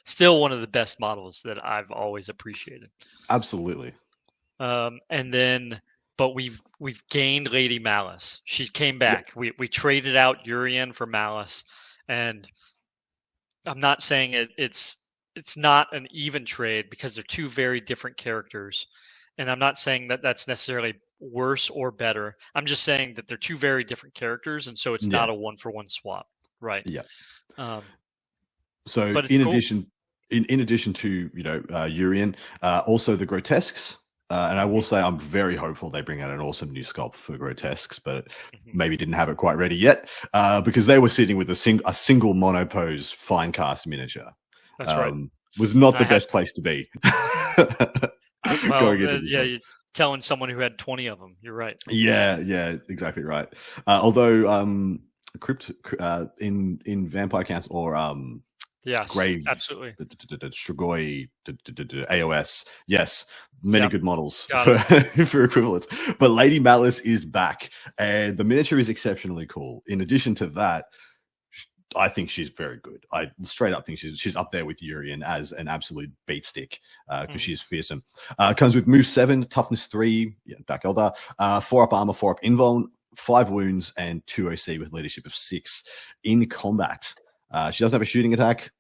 Still one of the best models that I've always appreciated. Absolutely. And then, but we've gained Lady Malice. She came back. Yep. We traded out Urian for Malice, and I'm not saying it's not an even trade because they're 2 very different characters, and I'm not saying that that's necessarily worse or better. I'm just saying that they're 2 very different characters, and so it's not a 1-for-1 swap, right? Yeah. So in addition to Urian, also the Grotesques. And I will say I'm very hopeful they bring out an awesome new sculpt for Grotesques, but maybe didn't have it quite ready yet because they were sitting with a single monopose fine cast miniature. That's right. Was not the best place to be. You're telling someone who had 20 of them. You're right. Yeah, exactly right. Although Crypt in Vampire Counts or yes, Grave, absolutely. Strigoi, AOS. Yes, many good models for equivalents. But Lady Malice is back, and the miniature is exceptionally cool. In addition to that, I think she's very good. I straight up think she's up there with Urian as an absolute beat stick because she's fearsome. Comes with move 7, toughness 3, Dark Eldar, 4 up armor, 4 up invuln, 5 wounds, and 2 OC with leadership of 6 in combat. She doesn't have a shooting attack.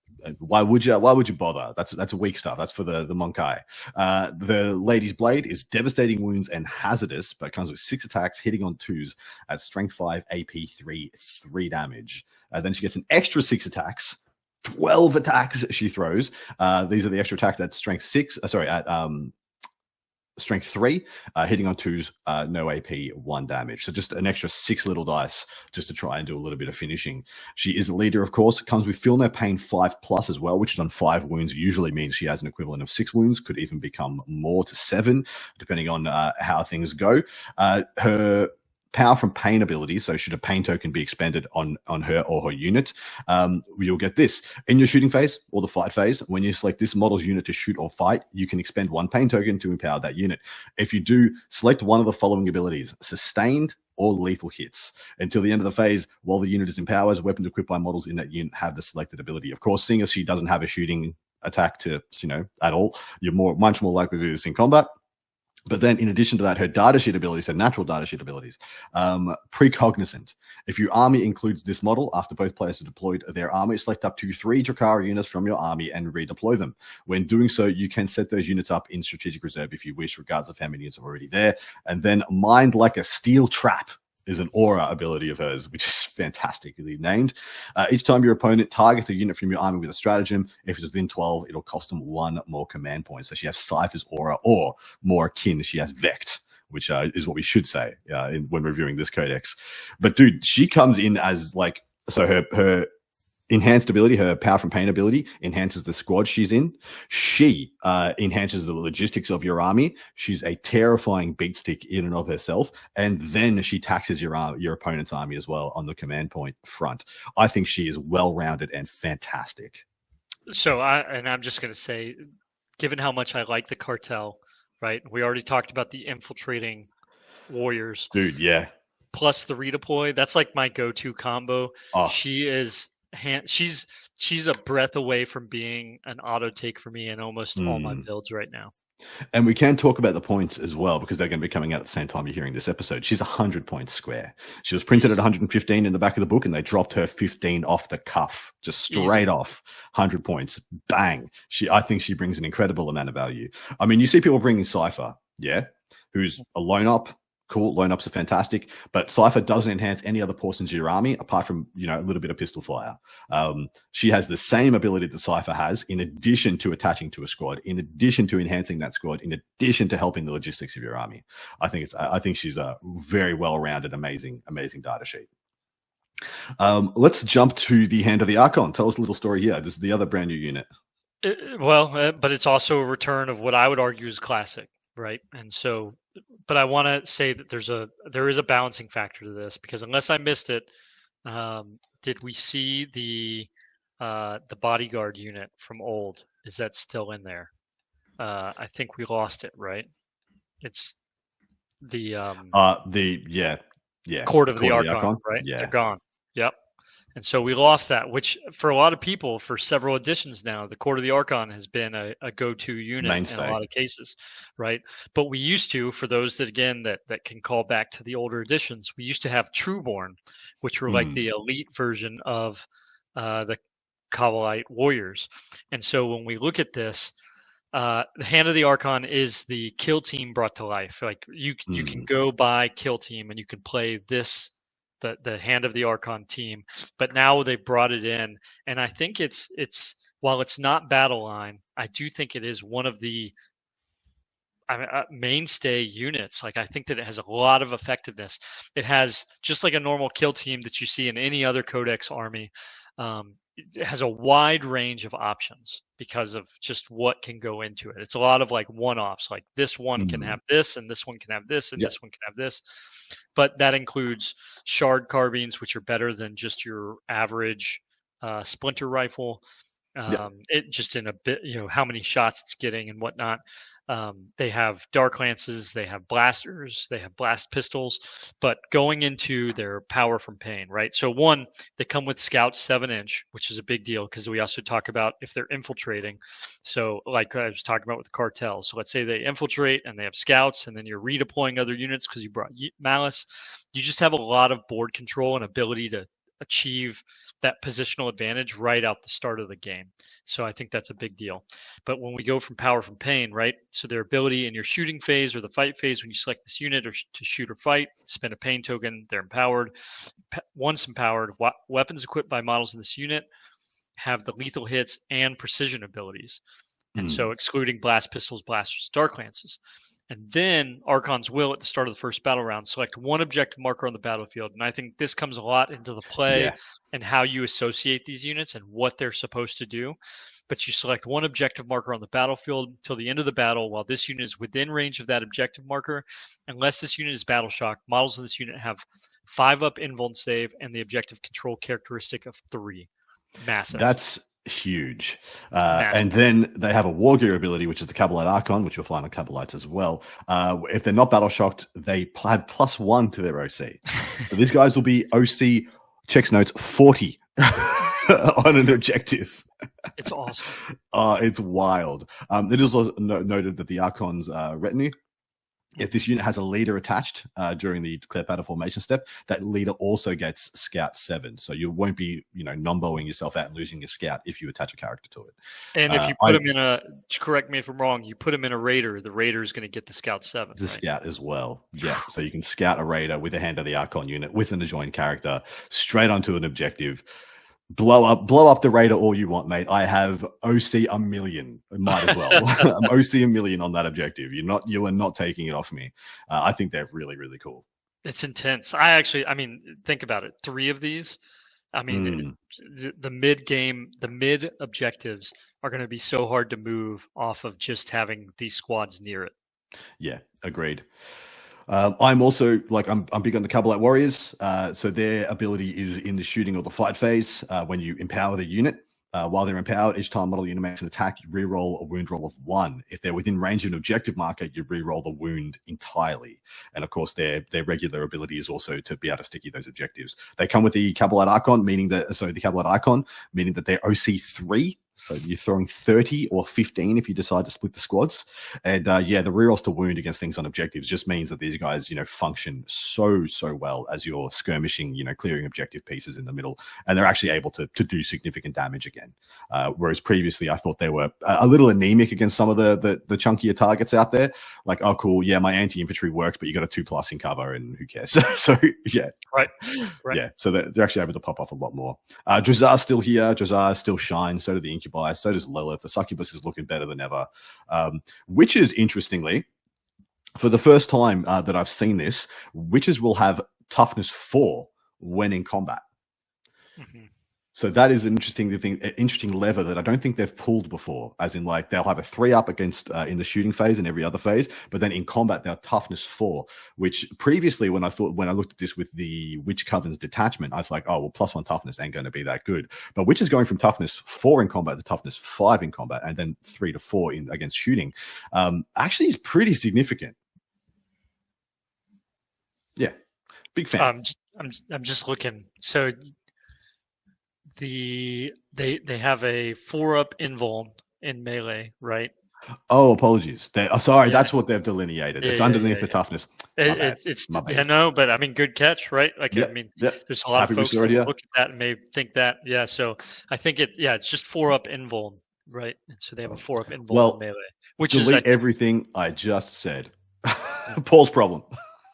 Why would you bother? That's a weak stuff. That's for the Monkai. The Lady's Blade is devastating wounds and hazardous, but comes with 6 attacks, hitting on 2s at strength 5, AP 3, 3 damage. Then she gets an extra 6 attacks, 12 attacks she throws. These are the extra attacks at strength 6. At strength 3, hitting on 2s, no AP, 1 damage. So just an extra 6 little dice just to try and do a little bit of finishing. She is a leader, of course. Comes with Feel No Pain 5+ as well, which is on 5 wounds. Usually means she has an equivalent of 6 wounds. Could even become more to 7, depending on how things go. Her Power from Pain ability, so should a pain token be expended on her or her unit, you'll get this. In your shooting phase or the fight phase, when you select this model's unit to shoot or fight, you can expend 1 pain token to empower that unit. If you do, select one of the following abilities: sustained or lethal hits. Until the end of the phase, while the unit is empowered, weapons equipped by models in that unit have the selected ability. Of course, seeing as she doesn't have a shooting attack to, at all, you're much more likely to do this in combat. But then in addition to that, her datasheet abilities, her natural datasheet abilities, precognizant. If your army includes this model, after both players have deployed their army, select up to 3 Drukhari units from your army and redeploy them. When doing so, you can set those units up in strategic reserve if you wish, regardless of how many units are already there. And then Mind Like a Steel Trap is an aura ability of hers, which is fantastically named. Each time your opponent targets a unit from your army with a stratagem, if it's within 12, it'll cost them 1 more command point. So she has Cypher's aura, or more akin, she has Vect, which is what we should say when reviewing this codex. But dude, she comes in as like, so her enhanced ability, her Power from Pain ability, enhances the squad she's in. She enhances the logistics of your army. She's a terrifying beatstick in and of herself. And then she taxes your opponent's army as well on the command point front. I think she is well-rounded and fantastic. So I'm just going to say, given how much I like the cartel, right? We already talked about the infiltrating warriors. Dude, yeah. Plus the redeploy. That's like my go-to combo. Oh. She is... she's a breath away from being an auto take for me in almost all my builds right now. And we can talk about the points as well, because they're going to be coming out at the same time you're hearing this episode. She's 100 points square. She was printed at 115 in the back of the book, and they dropped her 15 off the cuff, just straight off 100 points. Bang. I think she brings an incredible amount of value. I mean, you see people bringing Cypher, who's a lone up. Cool, lone ups are fantastic, but Cypher doesn't enhance any other portions of your army apart from, a little bit of pistol fire. She has the same ability that Cypher has, in addition to attaching to a squad, in addition to enhancing that squad, in addition to helping the logistics of your army. I think she's a very well-rounded, amazing data sheet. Let's jump to the Hand of the Archon. Tell us a little story here. This is the other brand new unit. But it's also a return of what I would argue is classic, right? And so, but I want to say that there is a balancing factor to this, because unless I missed it, did we see the bodyguard unit from old? Is that still in there? I think we lost it, right? It's the Court of the Archon, right? Yeah. They're gone. Yep. And so we lost that, which for a lot of people, for several editions now, the Court of the Archon has been a go-to unit mainstay in a lot of cases, right? But we used to, for those that, again, that can call back to the older editions, we used to have Trueborn, which were like the elite version of the Kabalite warriors. And so when we look at this, the Hand of the Archon is the kill team brought to life. Like you can go buy kill team and you can play this, the Hand of the Archon team, but now they brought it in, and I think it's while it's not battle line, I do think it is one of the mainstay units. Like I think that it has a lot of effectiveness. It has, just like a normal kill team that you see in any other Codex army, it has a wide range of options because of just what can go into it. It's a lot of like one-offs, like this one can have this, and this one can have this, and this one can have this. But that includes shard carbines, which are better than just your average splinter rifle. It just in a bit, how many shots it's getting and whatnot. They have dark lances, they have blasters, they have blast pistols, but going into their power from pain, right? So one, they come with Scout 7-inch, which is a big deal because we also talk about if they're infiltrating. So like I was talking about with the cartel. So let's say they infiltrate and they have Scouts, and then you're redeploying other units because you brought Malice. You just have a lot of board control and ability to achieve that positional advantage right out the start of the game. So I think that's a big deal. But when we go from power from pain, right? So their ability in your shooting phase or the fight phase, when you select this unit or to shoot or fight, spend a pain token, they're empowered. Once empowered, weapons equipped by models in this unit have the lethal hits and precision abilities. And so excluding blast pistols, blasters, dark lances. And then Archon's Will at the start of the first battle round, select one objective marker on the battlefield. And I think this comes a lot into the play and how you associate these units and what they're supposed to do. But you select one objective marker on the battlefield until the end of the battle while this unit is within range of that objective marker. Unless this unit is battle shocked, models of this unit have 5-up invuln save and the objective control characteristic of 3. Massive. That's huge. And then they have a War Gear ability, which is the Cabalite Archon, which you'll find on Cabalites as well. If they're not battle shocked, they have +1 to their OC. So these guys will be OC, checks notes, 40 on an objective. It's awesome. It's wild. It is also noted that the Archon's retinue, if this unit has a leader attached during the declare battle formation step, that leader also gets Scout 7. So you won't be, non-bowing yourself out and losing your Scout if you attach a character to it. And if you put him in a, correct me if I'm wrong, you put him in a Raider, the Raider is going to get the Scout 7. The Scout as well. Yeah. So you can Scout a Raider with a Hand of the Archon unit with an adjoined character straight onto an objective. Blow up the Raider all you want, mate. I have OC 1,000,000. Might as well. I'm OC 1,000,000 on that objective. You are not taking it off me. I think they're really, really cool. It's intense. Think about it. 3 of these. The mid objectives are going to be so hard to move off of just having these squads near it. Yeah, agreed. I'm also I'm big on the Cabalite Warriors. So their ability is in the shooting or the fight phase. When you empower the unit, while they're empowered, each time model unit makes an attack, you reroll a wound roll of 1. If they're within range of an objective marker, you reroll the wound entirely. And of course, their regular ability is also to be able to sticky those objectives. They come with the Cabalite Archon, meaning that they're OC 3. So you're throwing 30 or 15 if you decide to split the squads. And the rerolls to wound against things on objectives just means that these guys, function so well as you're skirmishing, clearing objective pieces in the middle. And they're actually able to do significant damage again. Whereas previously I thought they were a little anemic against some of the chunkier targets out there. Like, oh, cool. Yeah, my anti-infantry works, but you got a 2+ in cover and who cares? So yeah. Right. Yeah. So they're actually able to pop off a lot more. Drazar's still here. Drazar still shines. So do the Incubi. So does Lilith. The Succubus is looking better than ever. Witches, interestingly, for the first time that I've seen this, witches will have toughness 4 when in combat. Mm-hmm. So that is an interesting lever that I don't think they've pulled before, as in they'll have a 3-up against in the shooting phase and every other phase, but then in combat they're toughness 4, which previously when I looked at this with the Witch Coven's detachment, I was like, oh, well, +1 toughness ain't going to be that good. But Witch is going from toughness 4 in combat to toughness 5 in combat, and then 3 to 4 against shooting. Actually is pretty significant. Yeah. Big fan. I'm just looking. So they have a 4-up invuln in melee, right? Oh, apologies. Sorry, that's what they've delineated. It's underneath the toughness. Good catch, right? There's a lot of folks that look at that and may think that. Yeah, so I think it's just 4-up invuln, right? And so they have a 4-up invuln in melee, which delete everything I just said. Paul's problem.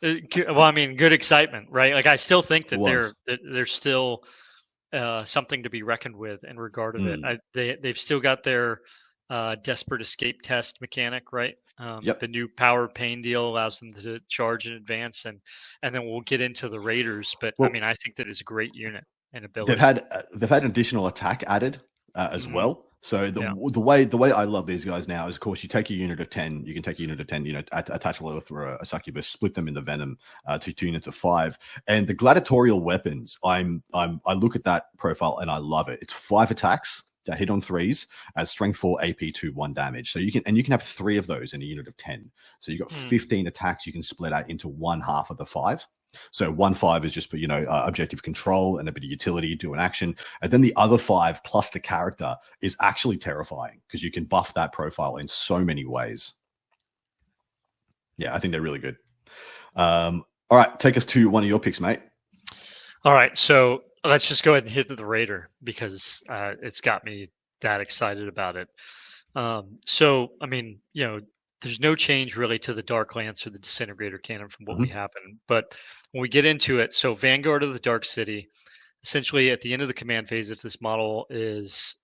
Good excitement, right? I still think that they're still something to be reckoned with in regard of it. They've still got their desperate escape test mechanic, right? The new power pain deal allows them to charge in advance, and then we'll get into the Raiders. But I think that is a great unit and ability. They've had additional attack added as well. So the way I love these guys now is, of course, you take a unit of 10. You can take a unit of 10. Attach a Lilith or a Succubus, split them in the Venom to 2 units of 5. And the gladiatorial weapons, I look at that profile and I love it. It's 5 attacks that hit on 3s at strength 4, AP 2, 1 damage. So you can have 3 of those in a unit of 10. So you've got 15 attacks you can split out into 1/2 of the 5. So 1/5 is just for, objective control and a bit of utility, do an action. And then the other 5 plus the character is actually terrifying because you can buff that profile in so many ways. Yeah, I think they're really good. All right, take us to one of your picks, mate. All right, so let's just go ahead and hit the Raider because it's got me that excited about it. There's no change really to the Dark Lance or the Disintegrator cannon from what we happened. But when we get into it, so Vanguard of the Dark City, essentially at the end of the command phase, if this model is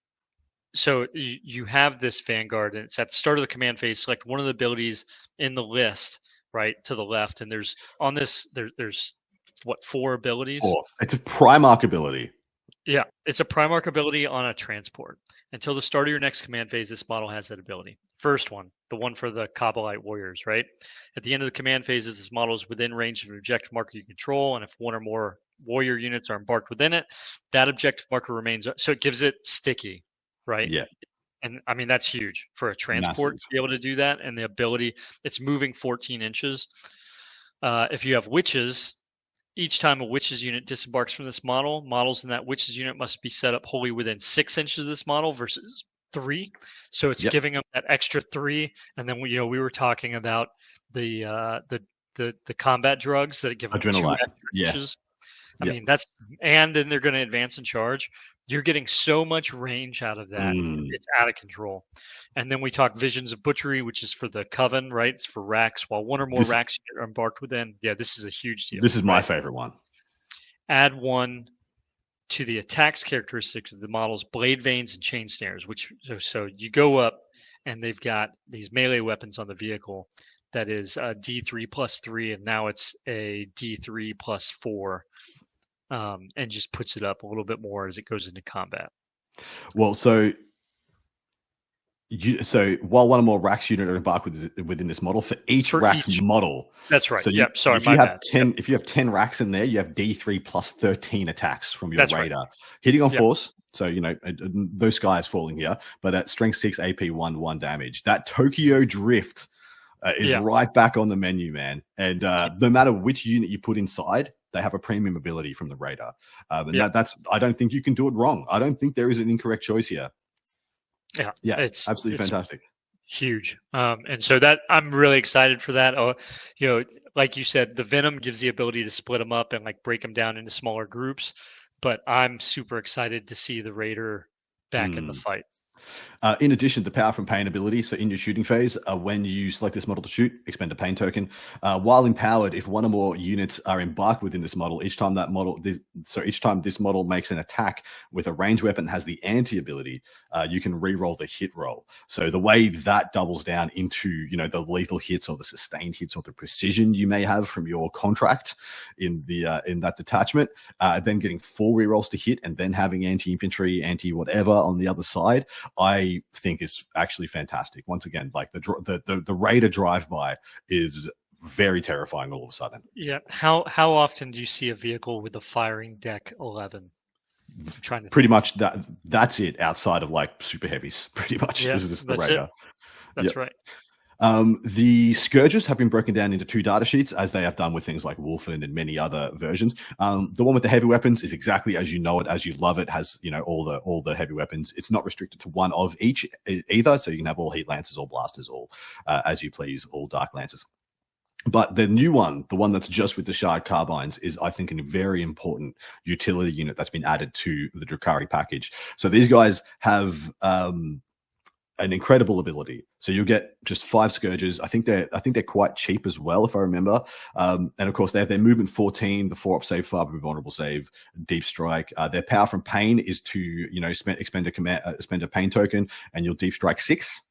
so you have this Vanguard, and it's at the start of the command phase. Select one of the abilities in the list, right to the left, and there's on this there's what 4 abilities? 4. It's a Primarch ability. Yeah, it's a Primarch ability on a transport. Until the start of your next command phase, this model has that ability. First one, the one for the Kabbalite warriors, right? At the end of the command phases, this model is within range of an objective marker you control, and if one or more warrior units are embarked within it, that objective marker remains. So it gives it sticky, right? Yeah. And I mean, that's huge for a transport Massive. to be able to do that. And the ability, it's moving 14 inches. If you have witches, each time a witches unit disembarks from this model, models in that witches unit must be set up wholly within 6 inches of this model versus 3. So it's giving them that extra 3. And then we were talking about the combat drugs that give them 2 Adrenaline. extra Yeah. inches. I mean, and then they're going to advance and charge. You're getting so much range out of that. It's out of control. And then we talk Visions of Butchery, which is for the Coven, right? It's for racks. While one or more racks are embarked within. Yeah, this is a huge deal. This is my favorite one. Add 1 to the attacks characteristics of the model's blade veins and chain snares, which so you go up and they've got these melee weapons on the vehicle that is a D3 plus 3, and now it's a D3 plus 4. And just puts it up a little bit more as it goes into combat. Well, so while one or more racks unit are embarked within this model, for each model. That's right. So sorry, if you have 10 racks in there, you have D3 plus 13 attacks from your Raider. Right. Hitting on force. So, those guys falling here, but at strength 6, AP 1 damage. That Tokyo Drift is right back on the menu, man. And no matter which unit you put inside, they have a premium ability from the Raider. That's I don't think you can do it wrong. I don't think there is an incorrect choice here. Yeah, it's absolutely fantastic. Huge. And so that I'm really excited for that. Like you said, the Venom gives the ability to split them up and like break them down into smaller groups. But I'm super excited to see the Raider back in the fight. In addition, the Power from Pain ability. So in your shooting phase, when you select this model to shoot, expend a pain token. While empowered, if one or more units are embarked within this model, each time this model makes an attack with a ranged weapon that has the anti ability, you can re-roll the hit roll. So the way that doubles down into the lethal hits or the sustained hits or the precision you may have from your contract in that detachment, then getting 4 re-rolls to hit and then having anti-infantry, anti-whatever on the other side, I think is actually fantastic. Once again, like the Raider drive-by is very terrifying all of a sudden. Yeah. How often do you see a vehicle with a firing deck 11? I'm trying to pretty much that's it outside of like super heavies. Pretty much. Yeah, this is the Raider. That's right. The Scourges have been broken down into 2 data sheets, as they have done with things like Wolfen and many other versions. The one with the heavy weapons is exactly as you know it, as you love it, has all the heavy weapons. It's not restricted to one of each either, so you can have all heat lancers, all blasters, all as you please, all dark lancers. But the new one, the one that's just with the shard carbines, is, I think, a very important utility unit that's been added to the Drukhari package. So these guys have an incredible ability. So you'll get just 5 Scourges. I think they're quite cheap as well, if I remember. And of course, they have their movement 14, the 4-up save, 5-up vulnerable save, deep strike. Their Power from Pain is to expend a pain token, and you'll deep strike 6.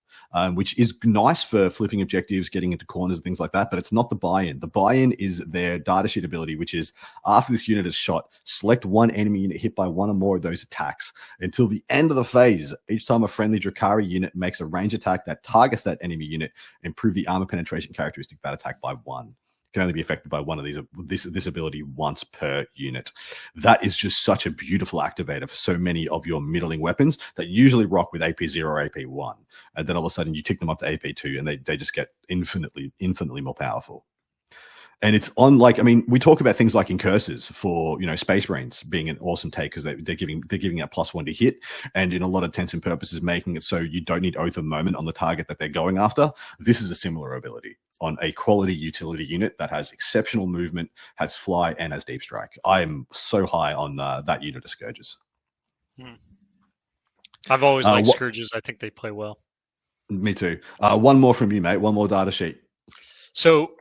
Which is nice for flipping objectives, getting into corners, and things like that. But it's not the buy-in. The buy-in is their datasheet ability, which is after this unit is shot, select one enemy unit hit by one or more of those attacks. Until the end of the phase, each time a friendly Drukhari unit makes a range attack that targets that enemy unit, improve the armor penetration characteristic of that attack by 1. Can only be affected by one of these this ability once per unit. That is just such a beautiful activator for so many of your middling weapons that usually rock with AP0 or AP1, and then all of a sudden you tick them up to AP2 and they just get infinitely more powerful. And it's on, like, I mean, we talk about things like Incursors for, Space Marines being an awesome take because they're giving that +1 to hit, and in a lot of intents and purposes making it so you don't need Oath of Moment on the target that they're going after. This is a similar ability on a quality utility unit that has exceptional movement, has fly, and has deep strike. I am so high on that unit of Scourges. I've always liked Scourges. I think they play well. Me too. One more from you, mate. One more data sheet. So,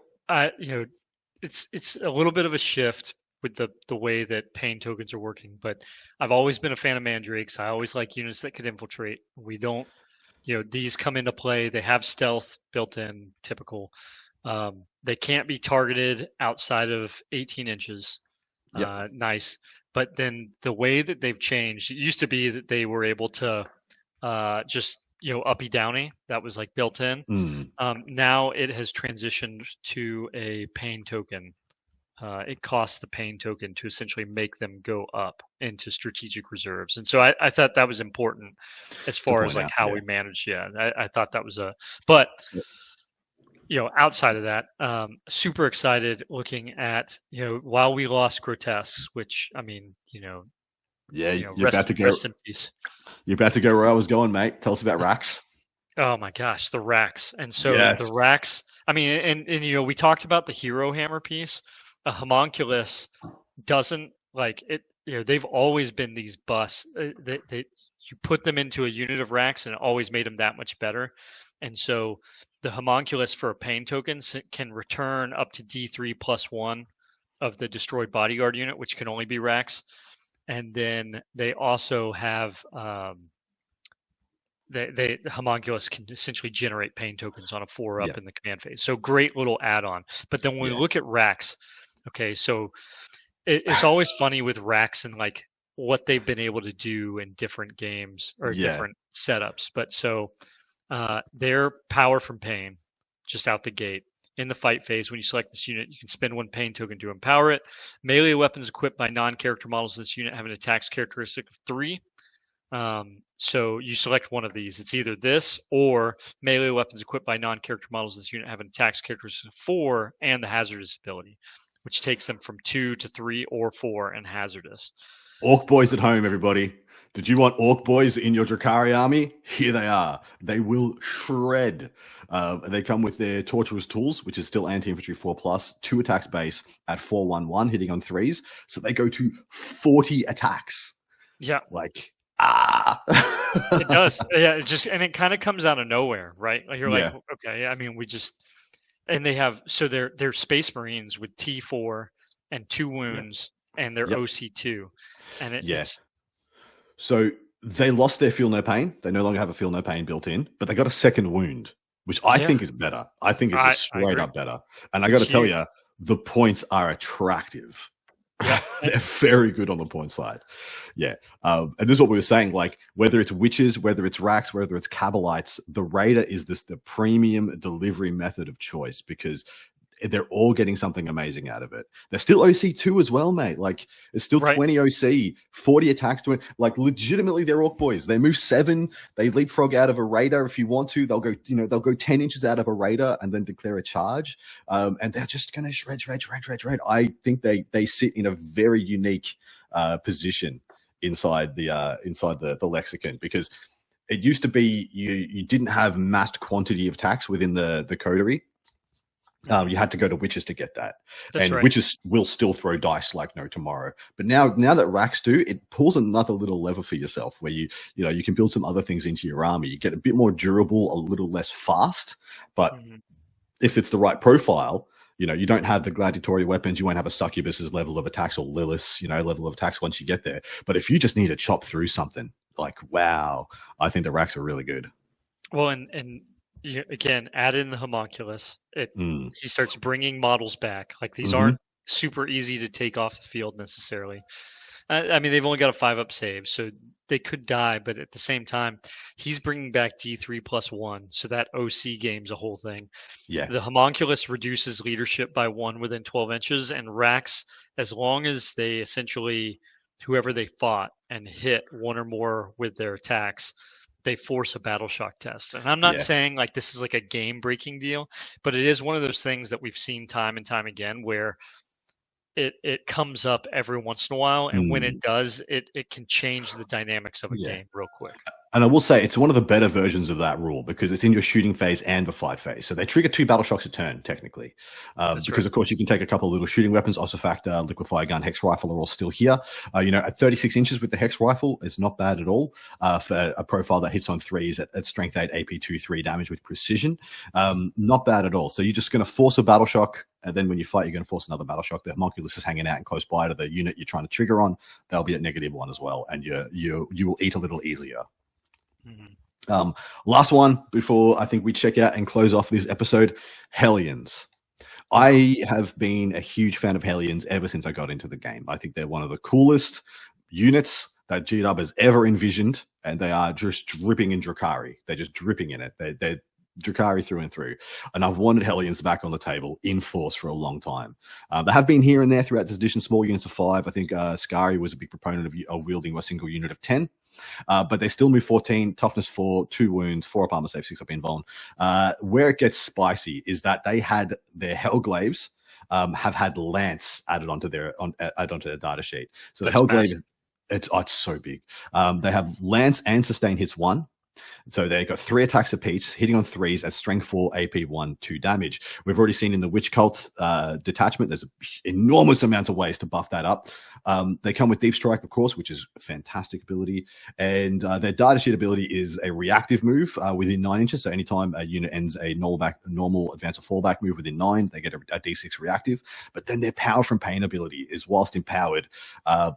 it's a little bit of a shift. with the way that pain tokens are working. But I've always been a fan of mandrakes. I always like units that could infiltrate. We don't, these come into play. They have stealth built in, typical. They can't be targeted outside of 18 inches. Yep. Nice. But then the way that they've changed, it used to be that they were able to just, uppy downy, that was like built in. Now it has transitioned to a pain token. It costs the pain token to essentially make them go up into strategic reserves. And so I thought that was important as far as like how we manage. Yeah, I thought that was but outside of that, super excited looking at, while we lost Grotesques, which, I mean, you're about to go. Rest in peace. You're about to go where I was going, mate. Tell us about racks. Oh my gosh, the racks. And so the racks, I mean, and we talked about the hero hammer piece. A homunculus doesn't like it. They've always been these busts. You put them into a unit of racks and it always made them that much better. And so the homunculus for a pain token can return up to D3+1 of the destroyed bodyguard unit, which can only be racks. And then they also have the homunculus can essentially generate pain tokens on a 4-up in the command phase. So great little add-on. But then when we look at racks, okay, so it's always funny with racks and like what they've been able to do in different games or different setups. But so their power from pain, just out the gate. In the fight phase, when you select this unit, you can spend 1 pain token to empower it. Melee weapons equipped by non-character models of this unit have an attacks characteristic of 3. So you select one of these. It's either this or melee weapons equipped by non-character models of this unit have an attacks characteristic of 4 and the hazardous ability, which takes them from 2 to 3 or 4 and hazardous. Orc boys at home, everybody. Did you want orc boys in your Drukhari army? Here they are. They will shred. They come with their torturous tools, which is still anti-infantry 4+, 2 attacks base at 4/1/1, hitting on 3s. So they go to 40 attacks. Yeah. Like, It does. Yeah. It kind of comes out of nowhere, right? Like you're like, okay, I mean, and they have, so they're Space Marines with T4 and 2 wounds and they're OC2. And it's. So they lost their feel no pain. They no longer have a feel no pain built in, but they got a second wound, which I think is better. I think it's just straight up better. And I got to tell you, the points are attractive. Yeah. They're very good on the point side. Yeah. And this is what we were saying, like whether it's witches, whether it's racks, whether it's Cabalites, the Raider is the premium delivery method of choice because they're all getting something amazing out of it. They're still OC2 as well, mate. Like it's still 20 OC, 40 attacks to it. Like legitimately, they're orc boys. They move 7. They leapfrog out of a Raider if you want to. They'll go 10 inches out of a Raider and then declare a charge. And they're just going to shred. I think they sit in a very unique position inside the lexicon because it used to be you didn't have massed quantity of attacks within the coterie. You had to go to witches to get that. That's and witches will still throw dice like no tomorrow. But now that racks do, it pulls another little lever for yourself where you can build some other things into your army. You get a bit more durable, a little less fast. But if it's the right profile, you don't have the gladiatorial weapons. You won't have a succubus's level of attacks or Lilith's, level of attacks once you get there. But if you just need to chop through something, like, wow, I think the racks are really good. Well, and again, add in the homunculus. He starts bringing models back. Like these aren't super easy to take off the field necessarily. I mean, they've only got a 5-up save, so they could die. But at the same time, he's bringing back D3+1, so that OC game's a whole thing. Yeah. The homunculus reduces leadership by 1 within 12 inches, and racks, as long as they essentially, whoever they fought and hit 1 or more with their attacks, they force a battle shock test. And I'm not saying like this is like a game breaking deal, but it is one of those things that we've seen time and time again where it comes up every once in a while. And when it does, it can change the dynamics of a game real quick. And I will say it's one of the better versions of that rule because it's in your shooting phase and the fight phase. So they trigger 2 battle shocks a turn, technically. Because, right. of course, you can take a couple of little shooting weapons. Ossifactor, Liquefire Gun, Hex Rifle are all still here. At 36 inches with the Hex Rifle, it's not bad at all for a profile that hits on 3s at Strength 8, AP 2, 3 damage with precision. Not bad at all. So you're just going to force a battle shock. And then when you fight, you're going to force another battle shock. The homunculus is hanging out and close by to the unit you're trying to trigger on. They'll be at -1 as well. And you will eat a little easier. Mm-hmm. Last one before I think we check out and close off this episode, Hellions. I have been a huge fan of Hellions ever since I got into the game. I think they're one of the coolest units that G-Dub has ever envisioned, and they are just dripping in Drukhari. They're just dripping in it. They're Drukhari through and through. And I've wanted Hellions back on the table in force for a long time. They have been here and there throughout this edition, small units of 5. I think Skari was a big proponent of wielding a single unit of 10. But they still move 14, toughness 4, 2 wounds, 4 up armor save, 6 up invuln. Where it gets spicy is that they had their Hellglaives have had Lance added onto their data sheet. So That's the Hellglaive massive. it's so big. They have Lance and sustain hits 1. So they got 3 attacks apiece, hitting on 3s at strength 4, AP 1, 2 damage. We've already seen in the Witch Cult detachment, there's enormous amounts of ways to buff that up. They come with Deep Strike, of course, which is a fantastic ability. And their data sheet ability is a reactive move within 9 inches. So anytime a unit ends a normal advance or fallback move within 9, they get a D6 reactive. But then their Power from Pain ability is, whilst empowered,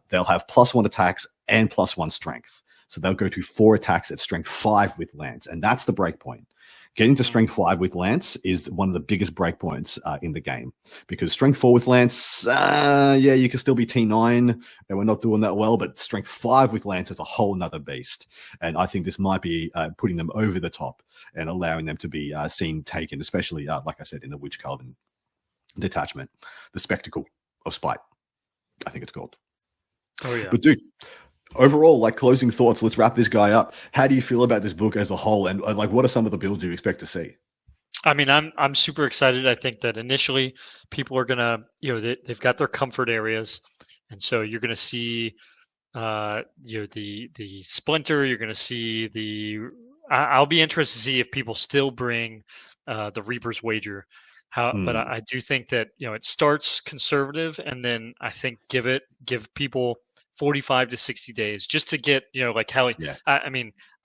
they'll have +1 attacks and +1 strength. So they'll go to 4 attacks at strength 5 with Lance. And that's the break point. Getting to strength 5 with Lance is one of the biggest breakpoints in the game. Because strength 4 with Lance, you can still be T9, and we're not doing that well. But strength 5 with Lance is a whole nother beast. And I think this might be putting them over the top and allowing them to be seen taken, especially, like I said, in the Witch Cult detachment. The Spectacle of Spite, I think it's called. Oh, yeah. But dude, overall, like, closing thoughts, let's wrap this guy up. How do you feel about this book as a whole, and like, what are some of the builds you expect to see? I mean, I'm super excited. I think that initially people are gonna, they've got their comfort areas, and so you're gonna see, the Splinter. You're gonna see the. I'll be interested to see if people still bring the Reaper's Wager. But I do think that it starts conservative, and then I think give people 45 to 60 days just to get like Hellion. Yeah.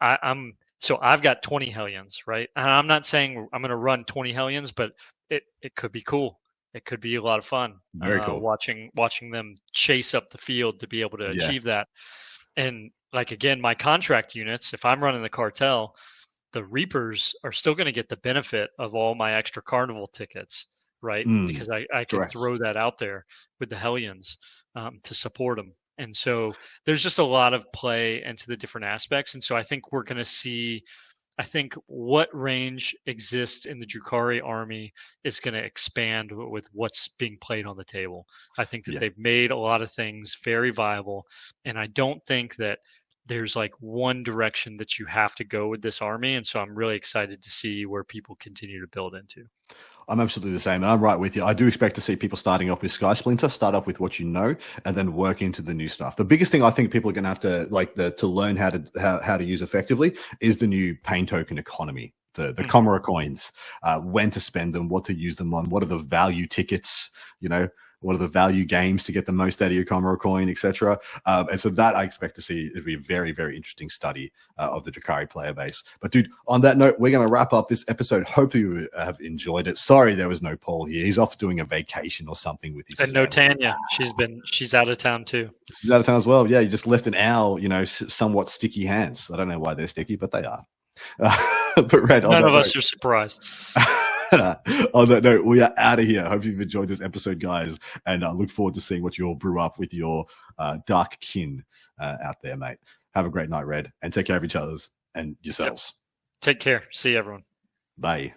I've got 20 Hellions, right? And I'm not saying I'm going to run 20 Hellions, but it could be cool. It could be a lot of fun. Very cool. Watching them chase up the field to be able to achieve that. And like, again, my contract units, if I'm running the cartel, the Reapers are still going to get the benefit of all my extra carnival tickets, right? Because I can throw that out there with the Hellions to support them. And so there's just a lot of play into the different aspects. And so I think we're going to see, what range exists in the Drukhari army is going to expand with what's being played on the table. I think that they've made a lot of things very viable. And I don't think that there's like one direction that you have to go with this army. And so I'm really excited to see where people continue to build into. I'm absolutely the same. And I'm right with you. I do expect to see people starting off with Sky Splinter, start off with what you know, and then work into the new stuff. The biggest thing I think people are going to have to to learn how to use effectively is the new pain token economy. The Comora coins, when to spend them, what to use them on, what are the value tickets, what are the value games to get the most out of your Comora coin, etc. And so that I expect to see it be a very, very interesting study of the Drukhari player base. But dude, on that note, we're going to wrap up this episode. Hope you have enjoyed it. Sorry there was no Paul here. He's off doing a vacation or something with his And no Tanya. She's out of town too. She's out of town as well. Yeah, you just left an owl, somewhat sticky hands. I don't know why they're sticky, but they are. But Red, none of us are surprised. On that note, we are out of here. Hope you've enjoyed this episode, guys, and I look forward to seeing what you'll brew up with your dark kin out there, mate. Have a great night, Red, and take care of each other's and yourselves. Yep. Take care. See you, everyone. Bye.